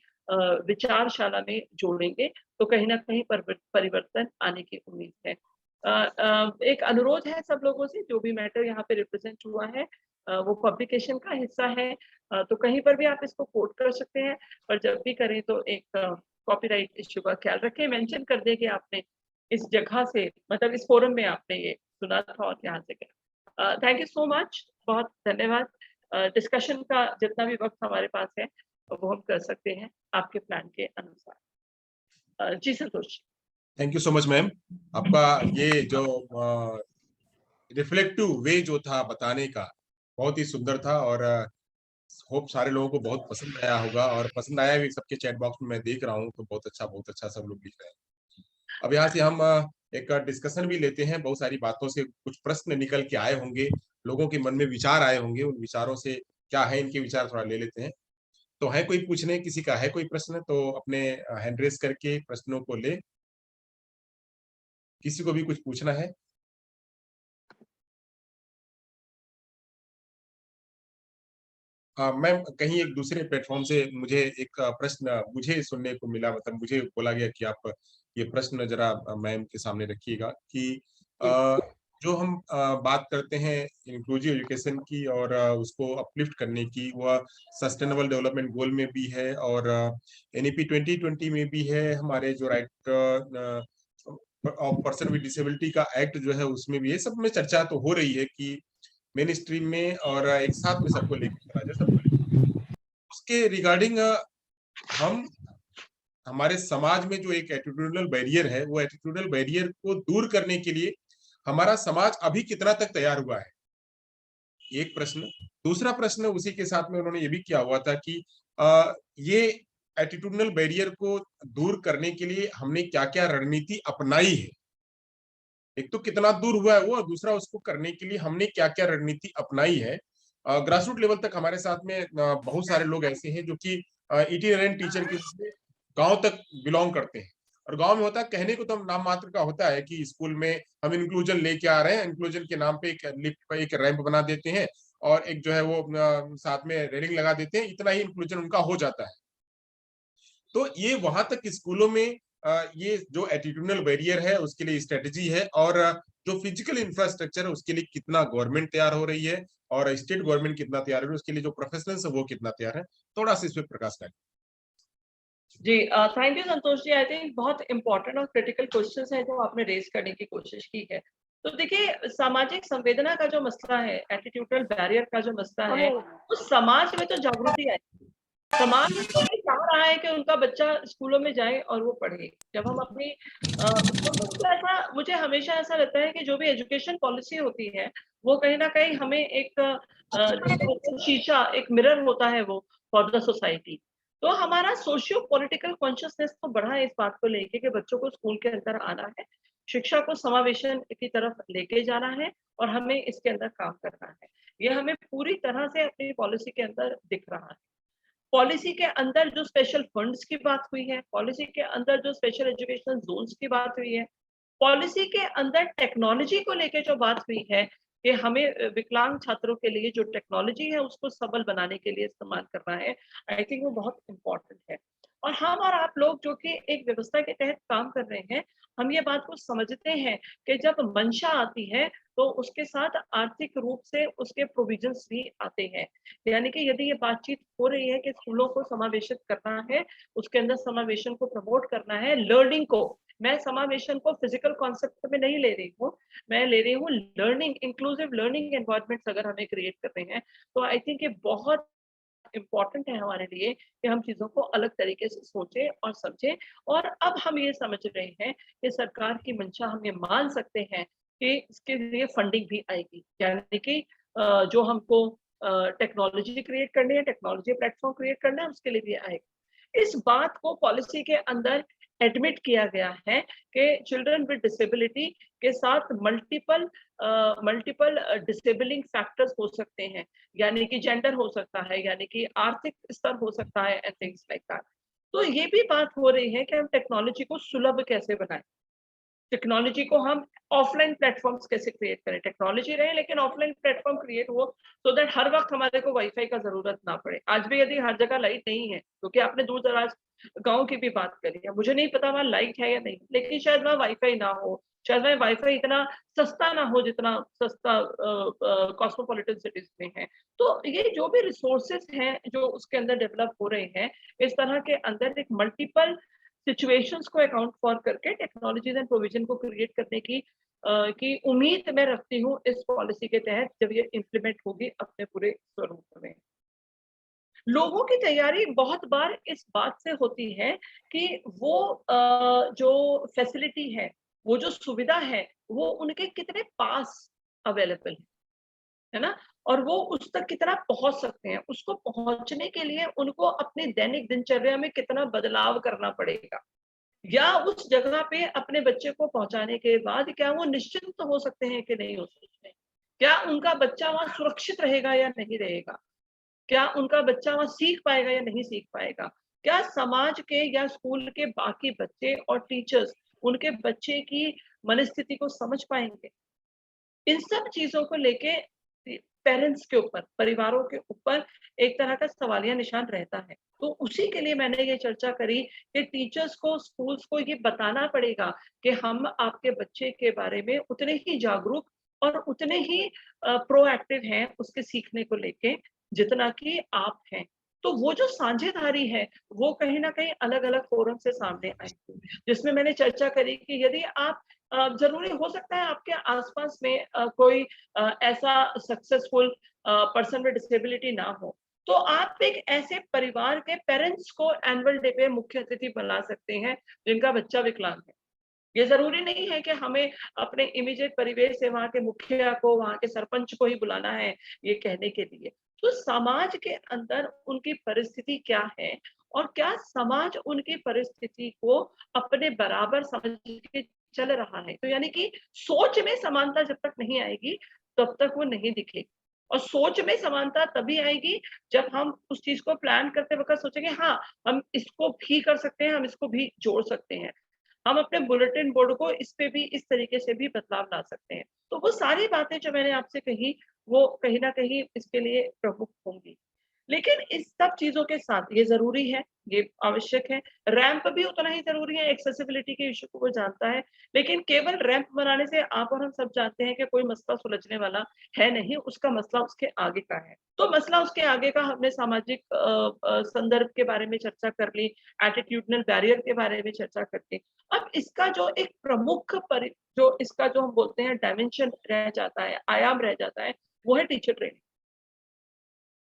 विचारशाला में जोड़ेंगे तो कहीं न कहीं परिवर्तन आने की उम्मीद है। एक अनुरोध है सब लोगों से, जो भी मैटर यहाँ पे रिप्रेजेंट हुआ है वो पब्लिकेशन का हिस्सा है, तो कहीं पर भी आप इसको कोट कर सकते हैं, पर जब भी करें तो एक कॉपीराइट इश्यू का ख्याल रखें, मेंशन कर दें कि आपने इस जगह से, मतलब इस फोरम में आपने ये सुना था और यहाँ से गया। थैंक यू सो मच, बहुत धन्यवाद। डिस्कशन का जितना भी वक्त हमारे पास है वो हम कर सकते हैं आपके प्लान के अनुसार। जी Santosh ji. Thank you so much ma'am. आपका ये जो रिफ्लेक्टिव वे जो था बताने का बहुत ही सुंदर था, और होप सारे लोगों को बहुत पसंद आया होगा, और पसंद आया भी। सबके चैट बॉक्स में मैं देख रहा हूँ तो बहुत अच्छा सब लोग लिख रहे हैं। अब यहाँ से हम एक डिस्कशन भी लेते हैं। बहुत सारी बातों से कुछ प्रश्न निकल के आए होंगे, लोगों के मन में विचार आए होंगे, उन विचारों से क्या है इनके विचार थोड़ा ले लेते हैं। तो है कोई पूछने, किसी का है कोई प्रश्न तो अपने हैंड रेस करके प्रश्नों को ले। किसी को भी कुछ पूछना है? मैम, कहीं एक दूसरे प्लेटफॉर्म से मुझे एक प्रश्न मुझे सुनने को मिला, मतलब मुझे बोला गया कि आप ये प्रश्न जरा मैम के सामने रखिएगा कि जो हम बात करते हैं इंक्लूसिव एजुकेशन की और उसको अपलिफ्ट करने की, वह सस्टेनेबल डेवलपमेंट गोल में भी है और एनईपी 2020 में भी है। हमारे जो right of person with disability का एक्ट जो है उसमें भी है। सब में चर्चा तो हो रही है कि मेन स्ट्रीम में और एक साथ में सबको लेकर चला जाए, सबको लेकर। उसके रिगार्डिंग हम हमारे समाज में जो एक एटीट्यूडल बैरियर है, वो एटीट्यूडल बैरियर को दूर करने के लिए हमारा समाज अभी कितना तक तैयार हुआ है, एक प्रश्न। दूसरा प्रश्न उसी के साथ में उन्होंने ये भी किया हुआ था कि ये एटीट्यूडल बैरियर को दूर करने के लिए हमने क्या क्या रणनीति अपनाई है। एक तो कितना दूर हुआ है वो, और दूसरा उसको करने के लिए हमने क्या क्या रणनीति अपनाई है। ग्रास रूट लेवल तक हमारे साथ में बहुत सारे लोग ऐसे हैं जो कि इटिनेरेंट टीचर के रूप में गांव तक बिलोंग करते हैं, और गांव में होता है, कहने को तो नाम मात्र का होता है कि स्कूल में हम इंक्लूजन लेके आ रहे हैं, इंक्लूजन के नाम पे एक लिफ्ट पे एक रैंप बना देते हैं और एक जो है वो साथ में रेलिंग लगा देते हैं, इतना ही इंक्लूजन उनका हो जाता है। तो ये वहां तक स्कूलों में ये जो एटीट्यूडल बैरियर है उसके लिए स्ट्रेटेजी है, और जो फिजिकल इंफ्रास्ट्रक्चर है उसके लिए कितना गवर्नमेंट तैयार हो रही है और स्टेट गवर्नमेंट कितना तैयार हो रही है, उसके लिए जो प्रोफेशनल्स है वो कितना तैयार है। थोड़ा सा इस पे प्रकाश डालें। जी thank you Santosh ji. I think बहुत इंपॉर्टेंट और क्रिटिकल क्वेश्चंस हैं जो आपने रेज करने की कोशिश की है। तो देखिए, सामाजिक संवेदना का जो मसला है, एटीट्यूडल बैरियर का जो मसला है, उस समाज में तो जागृति आई। समाज तो ये चाह रहा है कि उनका बच्चा स्कूलों में जाए और वो पढ़े। जब हम अपनी तो ऐसा, मुझे हमेशा ऐसा लगता है कि जो भी एजुकेशन पॉलिसी होती है वो कहीं ना कहीं हमें एक शीशा, एक मिरर होता है वो फॉर द सोसाइटी। तो हमारा सोशियो पॉलिटिकल कॉन्शियसनेस तो बढ़ा है इस बात को लेके कि बच्चों को स्कूल के अंदर आना है, शिक्षा को समावेशन की तरफ लेके जाना है और हमें इसके अंदर काम करना है। ये हमें पूरी तरह से अपनी पॉलिसी के अंदर दिख रहा है। पॉलिसी के अंदर जो स्पेशल फंड्स की बात हुई है, पॉलिसी के अंदर जो स्पेशल एजुकेशन जोन्स की बात हुई है, पॉलिसी के अंदर टेक्नोलॉजी को लेके जो बात हुई है कि हमें विकलांग छात्रों के लिए जो टेक्नोलॉजी है उसको सबल बनाने के लिए इस्तेमाल करना है, आई थिंक वो बहुत इम्पोर्टेंट है। और हम और आप लोग जो कि एक व्यवस्था के तहत काम कर रहे हैं, हम ये बात को समझते हैं कि जब मंशा आती है तो उसके साथ आर्थिक रूप से उसके प्रोविजंस भी आते हैं। यानी कि यदि ये बातचीत हो रही है कि स्कूलों को समावेशित करना है, उसके अंदर समावेशन को प्रमोट करना है, लर्निंग को, मैं समावेशन को फिजिकल कॉन्सेप्ट में नहीं ले रही हूँ, मैं ले रही हूँ लर्निंग, इंक्लूसिव लर्निंग एनवायरनमेंट्स अगर हमें क्रिएट कर रहे हैं, तो आई थिंक ये बहुत इम्पोर्टेंट है हमारे लिए कि हम चीजों को अलग तरीके से सोचें और समझें। और अब हम ये समझ रहे हैं कि सरकार की मंशा हम ये मान सकते हैं कि इसके लिए फंडिंग भी आएगी, यानी कि जो हमको टेक्नोलॉजी क्रिएट करनी है, टेक्नोलॉजी प्लेटफॉर्म क्रिएट करना है, उसके लिए भी आएगा। इस बात को पॉलिसी के अंदर एडमिट किया गया है कि चिल्ड्रन विद डिसेबिलिटी के साथ मल्टीपल डिसेबलिंग फैक्टर्स हो सकते हैं, यानी कि जेंडर हो सकता है, यानी कि आर्थिक स्तर हो सकता है एंड थिंग्स लाइक दैट। तो ये भी बात हो रही है कि हम टेक्नोलॉजी को सुलभ कैसे बनाएं, टेक्नोलॉजी को हम ऑफलाइन प्लेटफॉर्म्स कैसे क्रिएट करें, टेक्नोलॉजी रहे लेकिन ऑफलाइन प्लेटफॉर्म क्रिएट हो सो दैट हर वक्त हमारे को वाईफाई का जरूरत ना पड़े। आज भी यदि हर जगह लाइट नहीं है क्योंकि आपने दूर दराज गाँव की भी बात करिए, मुझे नहीं पता वहाँ लाइट है या नहीं, लेकिन शायद वहाँ वाईफ़ाई ना हो, शायद वहाँ वाईफ़ाई इतना सस्ता ना हो जितना सस्ता कॉस्मोपॉलिटन सिटीज़ में है। तो ये जो भी रिसोर्सेज़ हैं, जो उसके अंदर डेवलप हो रहे हैं, इस तरह के अंदर एक मल्टीपल सिचुएशंस को अकाउंट फॉर करके टेक्नोलॉजीज़ एंड प्रोविज़न को क्रिएट करने की उम्मीद मैं रखती हूँ इस पॉलिसी के तहत जब ये इम्प्लीमेंट होगी अपने पूरे स्वरूप में। लोगों की तैयारी बहुत बार इस बात से होती है कि वो जो फैसिलिटी वो जो सुविधा है, वो उनके कितने पास अवेलेबल है ना? और वो उस तक कितना पहुँच सकते हैं, उसको पहुँचने के लिए उनको अपनी दैनिक दिनचर्या में कितना बदलाव करना पड़ेगा। या उस जगह पे अपने बच्चे को पहुँचाने के बाद क्या वो निश्चिंत हो सकते हैं कि नहीं हो सकते? क्या उनका बच्चा वहाँ सुरक्षित रहेगा या नहीं रहेगा? क्या उनका बच्चा वहाँ सीख पाएगा या नहीं सीख पाएगा? क्या समाज के या स्कूल के बाकी बच्चे और टीचर्स उनके बच्चे की मनस्थिति को समझ पाएँगे? इन सब चीज़ों को लेके पेरेंट्स के ऊपर, परिवारों के ऊपर एक तरह का सवालिया निशान रहता है। तो उसी के लिए मैंने ये चर्चा करी कि टीचर्स को, स्कूल्स को ये बताना पड़ेगा कि हम आपके बच्चे के बारे में उतने ही जागरूक और उतने ही प्रोएक्टिव हैं उसके सीखने को लेके, जितना कि आप हैं। तो वो जो साझेदारी है, वो कहीं न कहीं अलग-अलग फोरम से सामने आई। जिसमें मैंने चर्चा करी कि यदि आप ज़रूरी हो सकता है आपके आस-पास में कोई ऐसा सक्सेसफुल पर्सन विद डिसेबिलिटी ना हो, तो आप एक ऐसे परिवार के पेरेंट्स को एनुअल डे पे मुख्य अतिथि बुला सकते हैं, जिनका बच्चा विकलांग है। ये ज़रूरी नहीं है कि हमें अपने इमीडिएट परिवेश से वहाँ के मुखिया को, वहाँ के सरपंच को ही बुलाना है, ये कहने के लिए। तो समाज के अंदर उनकी परिस्थिति क्या है और क्या समाज उनकी परिस्थिति को अपने बराबर समझ के चल रहा है। तो यानी कि सोच में समानता जब तक नहीं आएगी, तब तक वो नहीं दिखेगी। और सोच में समानता तभी आएगी जब हम उस चीज़ को प्लान करते वक़्त सोचेंगे हाँ, हम इसको भी कर सकते हैं, हम इसको भी जोड़ सकते हैं। हम अपने बुलेटिन बोर्ड को इस पे भी इस तरीके से भी बदलाव ला सकते हैं। तो वो सारी बातें जो मैंने आपसे कही, वो कहीं न कहीं इसके लिए प्रमुख होंगी। लेकिन इस सब चीज़ों के साथ ये ज़रूरी है, ये आवश्यक है, रैंप भी उतना ही ज़रूरी है, एक्सेसिबिलिटी के इश्यू को वो जानता है, लेकिन केवल रैंप बनाने से आप और हम सब जानते हैं कि कोई मसला सुलझने वाला है नहीं, उसका मसला उसके आगे का है। तो मसला उसके आगे का हमने सामाजिक संदर्भ के बारे में चर्चा कर ली, एटीट्यूडनल बैरियर के बारे में चर्चा कर ली। अब इसका जो एक प्रमुख जो इसका जो हम बोलते हैं डायमेंशन रह जाता है, आयाम रह जाता है, वो है टीचर ट्रेनिंग।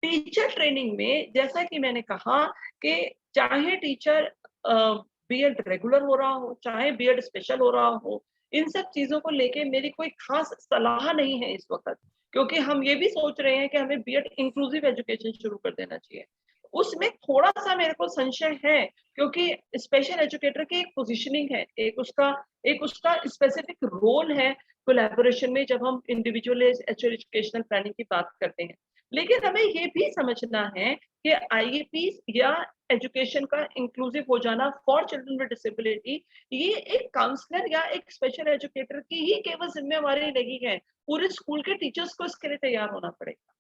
टीचर ट्रेनिंग में जैसा कि मैंने कहा कि चाहे टीचर बीएड रेगुलर हो रहा हो, चाहे बीएड स्पेशल हो रहा हो, इन सब चीज़ों को लेके मेरी कोई ख़ास सलाह नहीं है इस वक़्त, क्योंकि हम ये भी सोच रहे हैं कि हमें बीएड इंक्लूसिव एजुकेशन शुरू कर देना चाहिए। उसमें थोड़ा-सा मेरे को संशय है, क्योंकि स्पेशल एजुकेटर की एक पोज़ीशनिंग है, एक उसका स्पेसिफिक रोल है कोलैबोरेशन में जब हम इंडिविजुअलाइज्ड एजुकेशनल प्लानिंग की बात करते हैं। लेकिन हमें ये भी समझना है कि आईईपीज़ या एजुकेशन का इंक्लूसिव हो जाना फॉर चिल्ड्रन विद डिसेबिलिटी, ये एक काउंसलर या एक स्पेशल एजुकेटर की ही केवल ज़िम्मेवारी नहीं है, पूरे स्कूल के टीचर्स को इसके लिए तैयार होना पड़ेगा।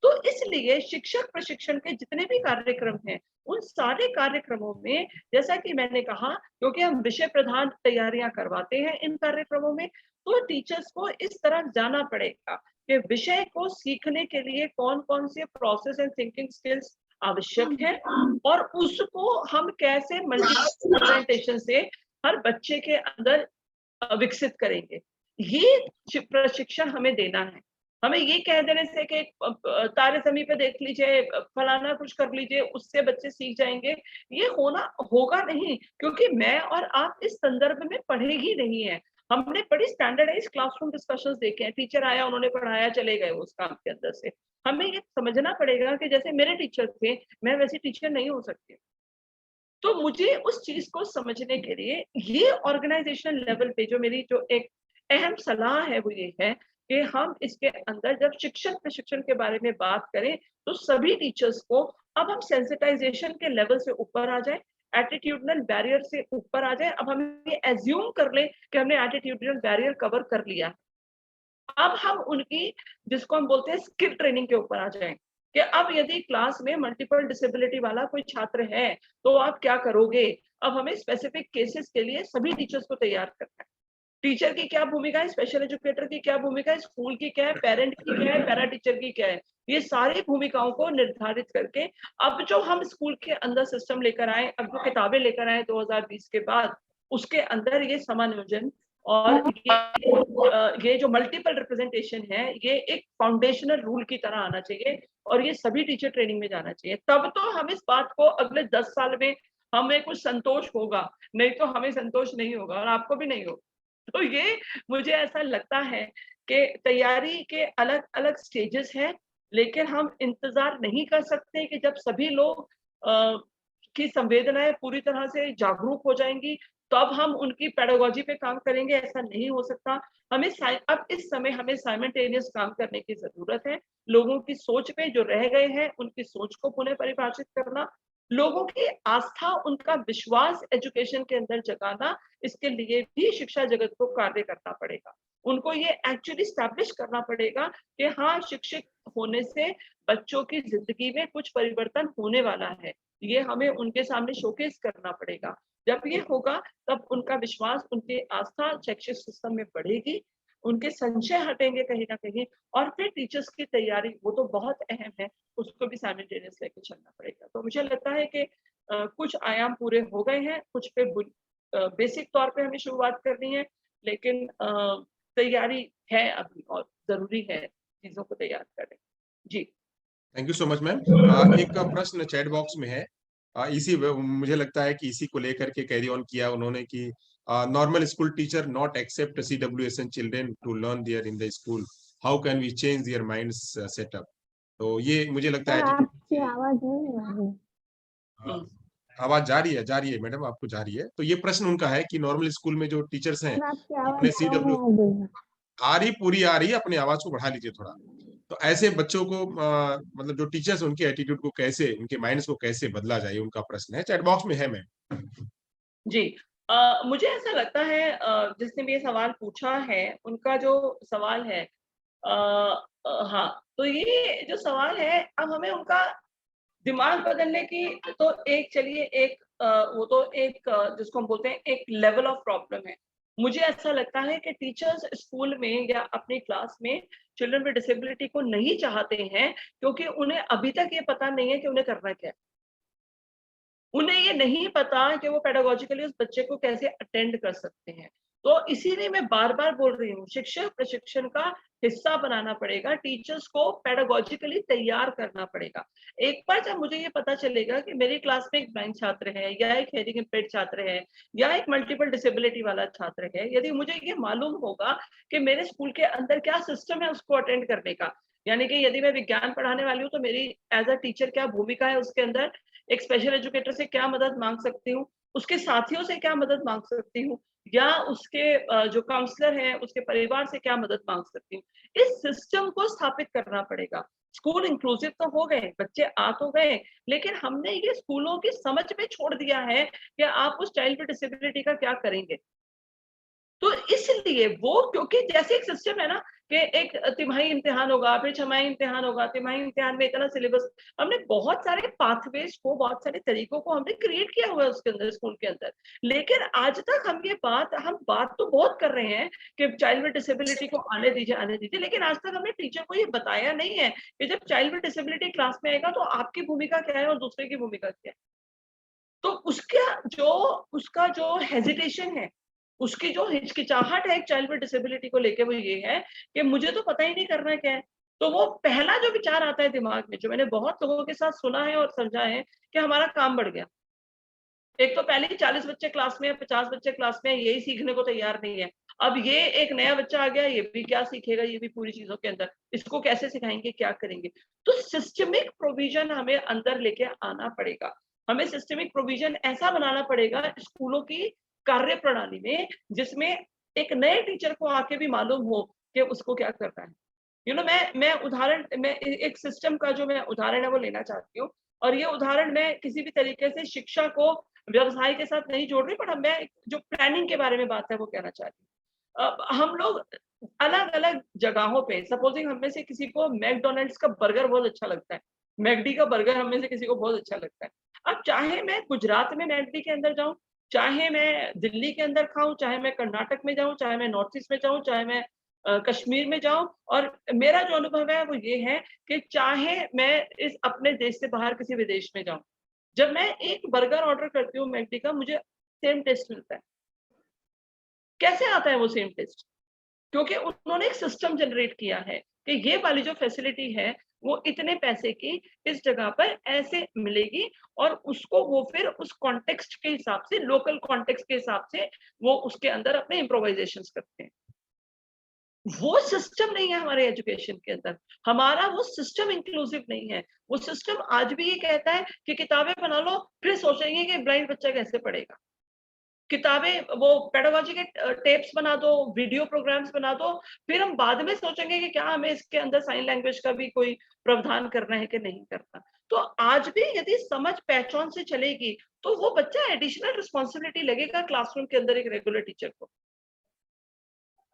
तो इसलिए शिक्षक प्रशिक्षण के जितने भी कार्यक्रम हैं, उन सारे कार्यक्रमों में जैसा कि मैंने कहा, क्योंकि हम विषय प्रधान तैयारियां करवाते हैं इन कार्यक्रमों में, तो टीचर्स को इस तरह जाना पड़ेगा कि विषय को सीखने के लिए कौन-कौन से प्रोसेस एंड थिंकिंग स्किल्स आवश्यक है और उसको हम कैसे मल्टीपल प्रेजेंटेशन से हर बच्चे के अंदर विकसित करेंगे। ये प्रशिक्षण हमें देना है। हमें ये कह देने से कि तारे ज़मीं पे देख लीजिए, फलाना कुछ कर लीजिए, उससे बच्चे सीख जाएँगे, ये होगा नहीं, क्योंकि मैं और आप इस संदर्भ में पढ़े ही नहीं हैं। हमने बड़ी स्टैंडर्डाइज़्ड क्लासरूम डिस्कशंस देखे हैं, टीचर आया, उन्होंने पढ़ाया, चले गए उस काम के अंदर से। हमें ये समझना पड़ेगा कि जैसे मेरे टीचर थे, मैं वैसी टीचर नहीं हो सकती। तो मुझे उस चीज़ को समझने के लिए ये ऑर्गेनाइजेशनल लेवल पे जो मेरी जो एक अहम सलाह है वो ये है कि हम इसके अंदर जब शिक्षक प्रशिक्षण के बारे में बात करें तो सभी टीचर्स को अब हम सेंसिटाइजेशन के लेवल से ऊपर आ जाए, एटीट्यूडनल बैरियर से ऊपर आ जाए। अब हम ये एज्यूम कर लें कि हमने एटीट्यूडनल बैरियर कवर कर लिया। अब हम उनकी जिसको हम बोलते हैं स्किल ट्रेनिंग के ऊपर आ जाएं। कि अब यदि क्लास में मल्टीपल डिसेबिलिटी वाला कोई छात्र है, तो आप क्या करोगे? अब हमें स्पेसिफिक केसेस के लिए सभी टीचर्स को तैयार करना है। टीचर की क्या भूमिका है, स्पेशल एजुकेटर की क्या भूमिका है, स्कूल की क्या है, पेरेंट की क्या है, पैरा टीचर की क्या है। ये सारी भूमिकाओं को निर्धारित करके अब जो हम स्कूल के अंदर सिस्टम लेकर आए, अब जो किताबें लेकर आए 2020 के बाद, उसके अंदर ये समायोजन और ये जो मल्टीपल रिप्रेजेंटेशन है, ये एक फाउंडेशनल रूल की तरह आना चाहिए और ये सभी टीचर ट्रेनिंग में जाना चाहिए। तब तो हम इस बात को अगले 10 साल में हमें कुछ संतोष होगा, नहीं तो हमें संतोष नहीं होगा और आपको भी नहीं होगा। तो ये मुझे ऐसा लगता है कि तैयारी के अलग-अलग स्टेजेस हैं, लेकिन हम इंतज़ार नहीं कर सकते कि जब सभी लोग की संवेदनाएँ पूरी तरह से जागरूक हो जाएँगी, तब हम उनकी पेडागोजी पे काम करेंगे, ऐसा नहीं हो सकता। अब इस समय हमें साइमल्टेनियस काम करने की ज़रूरत है। लोगों की सोच पे जो रह गए हैं, उनकी सोच को पुनः परिभाषित करना, लोगों की आस्था, उनका विश्वास एजुकेशन के अंदर जगाना, इसके लिए भी शिक्षा जगत को कार्य करना पड़ेगा। उनको ये एक्चुअली एस्टैब्लिश करना पड़ेगा कि हाँ, शिक्षित होने से बच्चों की ज़िंदगी में कुछ परिवर्तन होने वाला है। ये हमें उनके सामने शोकेस करना पड़ेगा। जब ये होगा, तब उनका विश्वास, उनकी आस्था शैक्षिक सिस्टम में बढ़ेगी, उनके संशय हटेंगे कहीं न कहीं और फिर टीचर्स की तैयारी, वो तो बहुत अहम है, उसको भी साइमल्टेनियस लेके चलना पड़ेगा। तो मुझे लगता है कि कुछ आयाम पूरे हो गए हैं, कुछ पे बेसिक तौर पे हमें शुरुआत करनी है, लेकिन तैयारी है अभी और ज़रूरी है चीज़ों को तैयार करें। जी। Thank you so much ma'am. एक प्रश्न चैट बॉक्स में है, मुझे लगता है कि इसी को लेकर के कैरी ऑन किया उन्होंने कि normal school teacher not accept CWSN children to learn there in the school, how can we change their minds setup. तो ये मुझे लगता है आपकी आवाज नहीं आ रही। हाँ, आवाज जा रही है मैडम, आपको जा रही है। तो ये प्रश्न उनका है कि नॉर्मल स्कूल में जो टीचर्स हैं, सर आपकी आवाज अपने कम CW आ रही है। आ रही, पूरी आ रही है, अपनी आवाज को बढ़ा लीजिए थोड़ा। तो ऐसे बच्चों को मतलब जो टीचर्स, उनके एटीट्यूड को कैसे, उनके माइंड्स को कैसे बदला जाए, उनका प्रश्न है, चैट बॉक्स में है मैम। जी। मुझे ऐसा लगता है जिसने भी ये सवाल पूछा है, उनका जो सवाल है हाँ, तो ये जो सवाल है, अब हमें उनका दिमाग बदलने की तो एक चलिए एक वो तो एक जिसको हम बोलते हैं एक लेवल ऑफ प्रॉब्लम है। मुझे ऐसा लगता है कि टीचर्स स्कूल में या अपनी क्लास में चिल्ड्रन विद डिसेबिलिटी को नहीं चाहते हैं, क्योंकि उन्हें अभी तक ये पता नहीं है कि उन्हें करना क्या है। उन्हें ये नहीं पता कि वो पेडागोजिकली उस बच्चे को कैसे अटेंड कर सकते हैं। तो इसीलिए मैं बार-बार बोल रही हूँ, शिक्षक प्रशिक्षण का हिस्सा बनाना पड़ेगा, टीचर्स को पेडागोजिकली तैयार करना पड़ेगा। एक बार जब मुझे ये पता चलेगा कि मेरी क्लास में एक ब्लाइंड छात्र है या एक हियरिंग इम्पेयर्ड छात्र है या एक मल्टीपल डिसेबिलिटी वाला छात्र है, यदि मुझे ये मालूम होगा कि मेरे स्कूल के अंदर क्या सिस्टम है उसको अटेंड करने का, यानी कि यदि मैं विज्ञान पढ़ाने वाली हूँ, तो मेरी एज़ अ टीचर क्या भूमिका है उसके अंदर, एक स्पेशल एजुकेटर से क्या मदद माँग सकती हूँ, उसके साथियों से क्या मदद माँग सकती हूँ या उसके जो काउंसलर है, उसके परिवार से क्या मदद माँग सकती हूँ। इस सिस्टम को स्थापित करना पड़ेगा। स्कूल इंक्लूसिव तो हो गए, बच्चे आ तो गए, लेकिन हमने ये स्कूलों की समझ पे छोड़ दिया है कि आप उस चाइल्ड विद डिसेबिलिटी का क्या करेंगे। तो इसलिए वो, क्योंकि जैसे एक सिस्टम है ना कि एक तिमाही इम्तिहान होगा, फिर छमाही इम्तिहान होगा, तिमाही इम्तिहान में इतना सिलेबस, हमने बहुत सारे पाथवेज को, बहुत सारे तरीकों को हमने क्रिएट किया हुआ है उसके अंदर, स्कूल के अंदर। लेकिन आज तक हम बात तो बहुत कर रहे हैं कि चाइल्ड विद डिसेबिलिटी को आने दीजिए, लेकिन आज तक हमने टीचर को ये बताया नहीं है कि जब चाइल्ड विद डिसेबिलिटी क्लास में आएगा तो आपकी भूमिका क्या है और दूसरे की भूमिका क्या है। तो उसका जो हेजिटेशन है, उसकी जो हिचकिचाहट है एक चाइल्ड विद डिसेबिलिटी को लेके, वो ये है कि मुझे तो पता ही नहीं करना क्या है। तो वो पहला जो विचार आता है दिमाग में, जो मैंने बहुत लोगों के साथ सुना है और समझा है, कि हमारा काम बढ़ गया। एक तो पहले ही 40 बच्चे क्लास में, 50 बच्चे क्लास में, यही सीखने को तैयार नहीं है। अब ये एक नया बच्चा आ गया, ये भी क्या सीखेगा, ये भी पूरी चीज़ों के अंदर, इसको कैसे सिखाएँगे, क्या करेंगे? तो सिस्टमिक प्रोविज़न हमें अंदर लेके आना पड़ेगा। हमें सिस्टमिक प्रोविज़न ऐसा बनाना पड़ेगा स्कूलों की कार्यप्रणाली में, जिसमें एक नए टीचर को आके भी मालूम हो कि उसको क्या करना है। मैं एक सिस्टम का जो मैं उदाहरण है वो लेना चाहती हूँ, और ये उदाहरण मैं किसी भी तरीके से शिक्षा को व्यवसाय के साथ नहीं जोड़ रही, बट मैं जो प्लानिंग के बारे में बात है वो कहना चाहती हूँ। हम लोग अलग-अलग जगहों पे, सपोजिंग हम में से किसी को मैकडॉनल्ड्स का बर्गर बहुत अच्छा लगता है, मैकडी का बर्गर हम में से किसी को बहुत अच्छा लगता है। अब चाहे मैं गुजरात में मैकडी के अंदर जाऊँ, चाहे मैं दिल्ली के अंदर खाऊँ, चाहे मैं कर्नाटक में जाऊँ, चाहे मैं नॉर्थ ईस्ट में जाऊँ, चाहे मैं कश्मीर में जाऊँ, और मेरा जो अनुभव है वो ये है कि चाहे मैं इस अपने देश से बाहर किसी विदेश में जाऊँ, जब मैं एक बर्गर ऑर्डर करती हूँ मैकडी का, मुझे सेम टेस्ट मिलता है। कैसे आता है वो सेम टेस्ट? क्योंकि उन्होंने एक सिस्टम जनरेट किया है कि ये वाली जो फैसिलिटी है वो इतने पैसे की इस जगह पर ऐसे मिलेगी, और उसको वो फिर उस कॉन्टेक्स्ट के हिसाब से, लोकल कॉन्टेक्स्ट के हिसाब से वो उसके अंदर अपने इम्प्रोवाइजेशंस करते हैं। वो सिस्टम नहीं है हमारे एजुकेशन के अंदर। हमारा वो सिस्टम इंक्लूसिव नहीं है। वो सिस्टम आज भी ये कहता है कि किताबें बना लो, फिर सोचेंगे कि ब्लाइंड बच्चा कैसे पढ़ेगा। किताबें, वो पेडागोजी के टेप्स बना दो, वीडियो प्रोग्राम्स बना दो, फिर हम बाद में सोचेंगे कि क्या हमें इसके अंदर साइन लैंग्वेज का भी कोई प्रावधान करना है कि नहीं करना। तो आज भी यदि समझ पहचान से चलेगी, तो वो बच्चा एडिशनल रिस्पॉन्सिबिलिटी लगेगा क्लासरूम के अंदर एक रेगुलर टीचर को।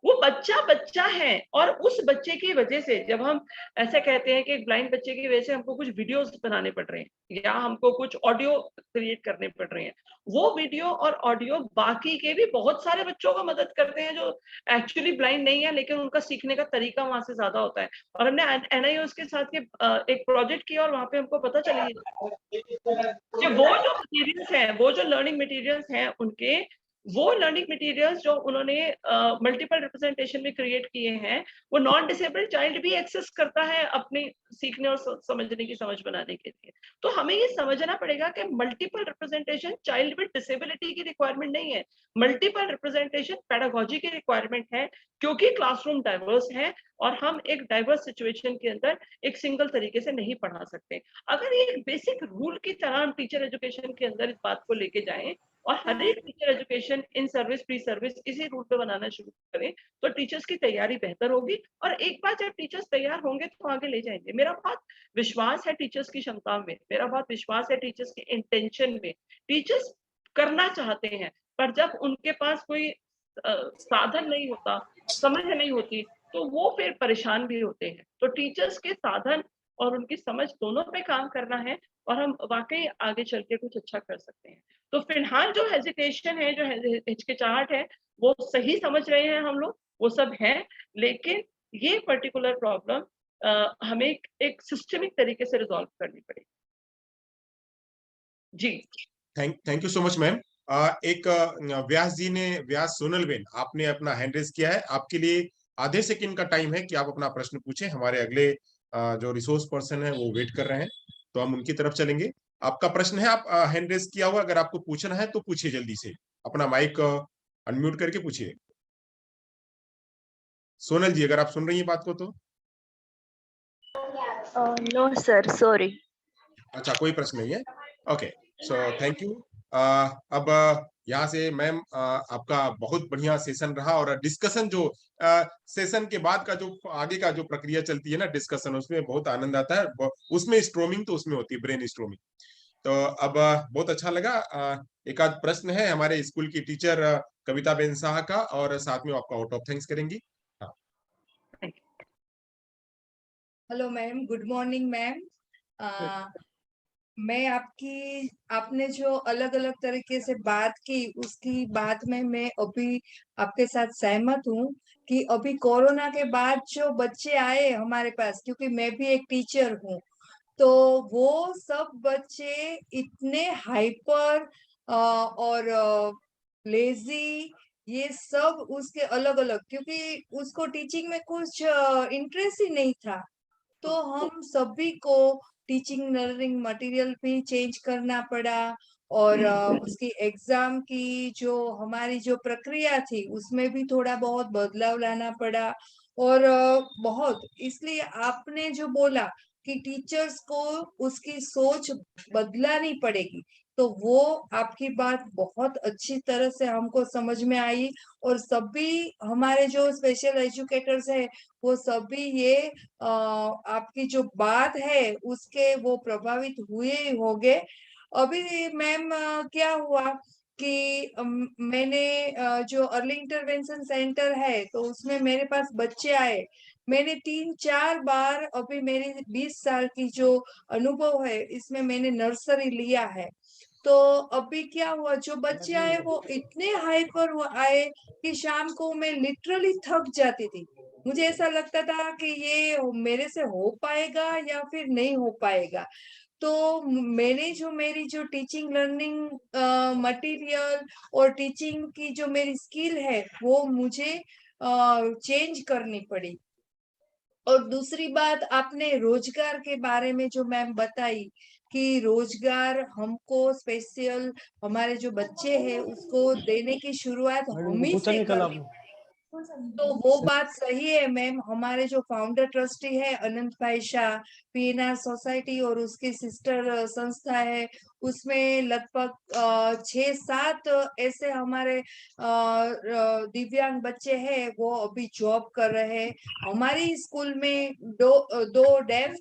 वो बच्चा बच्चा है, और उस बच्चे की वजह से जब हम ऐसा कहते हैं कि एक ब्लाइंड बच्चे की वजह से हमको कुछ वीडियोस बनाने पड़ रहे हैं या हमको कुछ ऑडियो क्रिएट करने पड़ रहे हैं, वो वीडियो और ऑडियो बाकी के भी बहुत सारे बच्चों को मदद करते हैं जो एक्चुअली ब्लाइंड नहीं है, लेकिन उनका सीखने का तरीका वहां से ज्यादा होता है। और हमने एनआईओएस के साथ के एक प्रोजेक्ट किया, और वहां पे हमको पता चला कि वो जो मटेरियल्स हैं, वो जो लर्निंग मटेरियल्स हैं उनके, वो लर्निंग मटेरियल्स जो उन्होंने मल्टीपल रिप्रेजेंटेशन में क्रिएट किए हैं, वो नॉन डिसेबल्ड चाइल्ड भी एक्सेस करता है अपने सीखने और समझने की समझ बनाने के लिए। तो हमें ये समझना पड़ेगा कि multiple representation child with disability की रिक्वायरमेंट नहीं है। मल्टीपल रिप्रेजेंटेशन पेडागोजी की रिक्वायरमेंट है, क्योंकि क्लासरूम डाइवर्स है और हम एक डाइवर्स सिचुएशन के अंदर एक सिंगल तरीके से नहीं पढ़ा सकते। अगर ये एक बेसिक रूल की तरह हम टीचर एजुकेशन के अंदर इस बात को लेके जाएं, और हर एक teacher education in service pre service इसी रूट पे बनाना शुरू करें, तो टीचर्स की तैयारी बेहतर होगी। और एक बार जब टीचर्स तैयार होंगे तो आगे ले जाएंगे। मेरा बहुत विश्वास है टीचर्स की क्षमता में, मेरा बहुत विश्वास है टीचर्स के इंटेंशन में। टीचर्स करना चाहते हैं, पर जब उनके पास कोई साधन नहीं होता, समझ नहीं होती, तो वो फिर परेशान भी होते हैं। तो टीचर्स के साधन और उनकी समझ दोनों पे काम करना है, और हम वाकई आगे चल के कुछ अच्छा कर सकते हैं। तो फिलहाल जो हेजिटेशन है, जो हिचकिचाहट है, वो सही समझ रहे हैं हम लोग, वो सब है। लेकिन ये पर्टिकुलर प्रॉब्लम हमें एक सिस्टमिक तरीके से रिजॉल्व करनी पड़ेगी। जी। Thank you so much ma'am. एक व्यास सोनल बेन, आपने अपना हैंड रेज किया है। आपके लिए आधे सेकंड का टाइम है कि आप अपना प्रश्न पूछें। हमारे अगले जो रिसोर्स पर्सन है वो वेट कर रहे हैं, तो हम उनकी तरफ चलेंगे। आपका प्रश्न है, आप हैंड रेज किया हुआ, अगर आपको पूछना है तो पूछिए जल्दी से, अपना माइक अनम्यूट करके पूछिए। सोनल जी, अगर आप सुन रही हैं बात को तो। No sir, sorry. अच्छा, कोई प्रश्न नहीं है। Okay, so thank you. अब यहाँ से मैम, आपका बहुत बढ़िया सेशन रहा, और डिस्कशन जो सेशन के बाद का जो आगे का जो प्रक्रिया चलती है ना डिस्कशन, उसमें बहुत आनंद आता है। उसमें स्ट्रोमिंग तो उसमें होती है, ब्रेन स्ट्रोमिंग। तो अब बहुत अच्छा लगा। एक आध प्रश्न है हमारे स्कूल की टीचर कविता बेन शाह का, और साथ में आपका आउट ऑफ थैंक्स करेंगी। हाँ। Hello ma'am, good morning ma'am. मैं आपने जो अलग अलग तरीके से बात की, उसकी बात में मैं अभी आपके साथ सहमत हूँ कि अभी कोरोना के बाद जो बच्चे आए हमारे पास, क्योंकि मैं भी एक टीचर हूँ, तो वो सब बच्चे इतने हाइपर और लेजी, ये सब उसके अलग अलग, क्योंकि उसको टीचिंग में कुछ इंटरेस्ट ही नहीं था। तो हम सभी को टीचिंग लर्निंग मटेरियल भी चेंज करना पड़ा, और उसकी एग्जाम की जो हमारी जो प्रक्रिया थी उसमें भी थोड़ा बहुत बदलाव लाना पड़ा। और बहुत, इसलिए आपने जो बोला कि टीचर्स को उसकी सोच बदलानी पड़ेगी, तो वो आपकी बात बहुत अच्छी तरह से हमको समझ में आई। और सभी हमारे जो स्पेशल एजुकेटर्स है, वो सभी ये आपकी जो बात है उसके वो प्रभावित हुए होंगे। अभी मैम क्या हुआ कि मैंने जो अर्ली इंटरवेंशन सेंटर है, तो उसमें मेरे पास बच्चे आए, मैंने 3-4 बार अभी मेरी 20 साल की जो अनुभव है इसमें मैंने नर्सरी लिया है। तो अभी क्या हुआ, जो बच्चे आए वो इतने हाइपर वो आए कि शाम को मैं लिटरली थक जाती थी। मुझे ऐसा लगता था कि ये मेरे से हो पाएगा या फिर नहीं हो पाएगा। तो मैंने जो मेरी जो टीचिंग लर्निंग मटेरियल और टीचिंग की जो मेरी स्किल है वो मुझे चेंज करनी पड़ी। और दूसरी बात, आपने रोजगार के बारे में जो मैम बताई कि रोजगार हमको स्पेशल हमारे जो बच्चे हैं उसको देने की शुरुआत हम ही से करनी, तो वो बात सही है मैम। हमारे जो फाउंडर ट्रस्टी है अनंत भाई शाह, पीएनआर सोसाइटी और उसकी सिस्टर संस्था है, उसमें लगभग 6-7 ऐसे हमारे दिव्यांग बच्चे हैं वो अभी जॉब कर रहे हैं। हमारी स्कूल में दो डेफ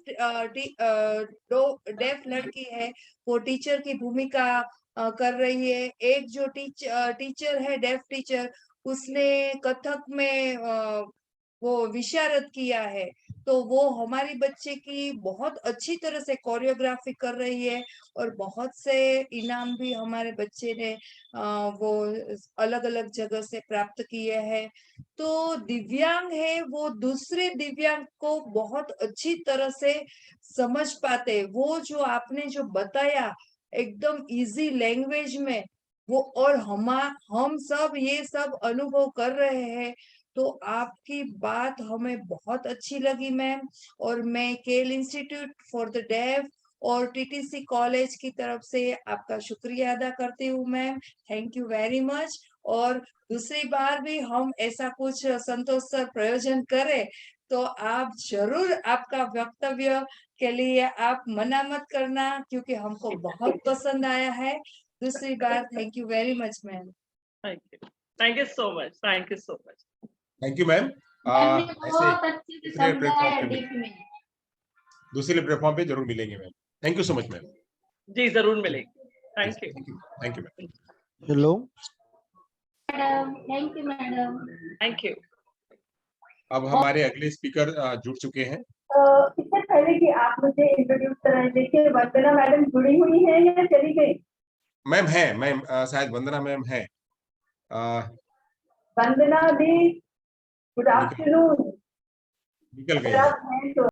लड़की है, वो टीचर की भूमिका कर रही है। एक जो टीचर है डेफ टीचर, उसने कथक में वो विशारद किया है, तो वो हमारी बच्चे की बहुत अच्छी तरह से कोरियोग्राफी कर रही है और बहुत से इनाम भी हमारे बच्चे ने वो अलग-अलग जगह से प्राप्त किए हैं। तो दिव्यांग है वो दूसरे दिव्यांग को बहुत अच्छी तरह से समझ पाते। वो जो आपने जो बताया एकदम इजी लैंग्वेज में, वो और हम सब ये सब अनुभव कर रहे हैं, तो आपकी बात हमें बहुत अच्छी लगी मैम। और मैं केल इंस्टीट्यूट फॉर द डेफ और टीटीसी कॉलेज की तरफ से आपका शुक्रिया अदा करती हूँ ma'am, thank you very much. और दूसरी बार भी हम ऐसा कुछ संतोष सर प्रयोजन करें तो आप जरूर आपका वक्तव्य के लिए आप मना मत करना, क्योंकि हमको बहुत पसंद आया है। दूसरी बार thank you very much ma'am. Thank you so much, thank you so much. Thank you ma'am. ऐसे दूसरे प्लेटफॉर्म पे दूसरे प्लेटफॉर्म पे जरूर मिलेंगे ma'am. Thank you so much ma'am. जी जरूर मिलेंगे, thank you. Thank you ma'am. Hello thank you madam. Thank you. अब हमारे अगले स्पीकर जुड़ चुके हैं। इससे पहले कि आप मुझे इंट्रोड्यूस कराएं, देखिए वंदना मैडम जुड़ी हुई हैं या चली गई? मैम है, मैम शायद वंदना मैम है। वंदना दी, गुड निकल आफ्टरनून। निकल गई अगर है। आप हैं तो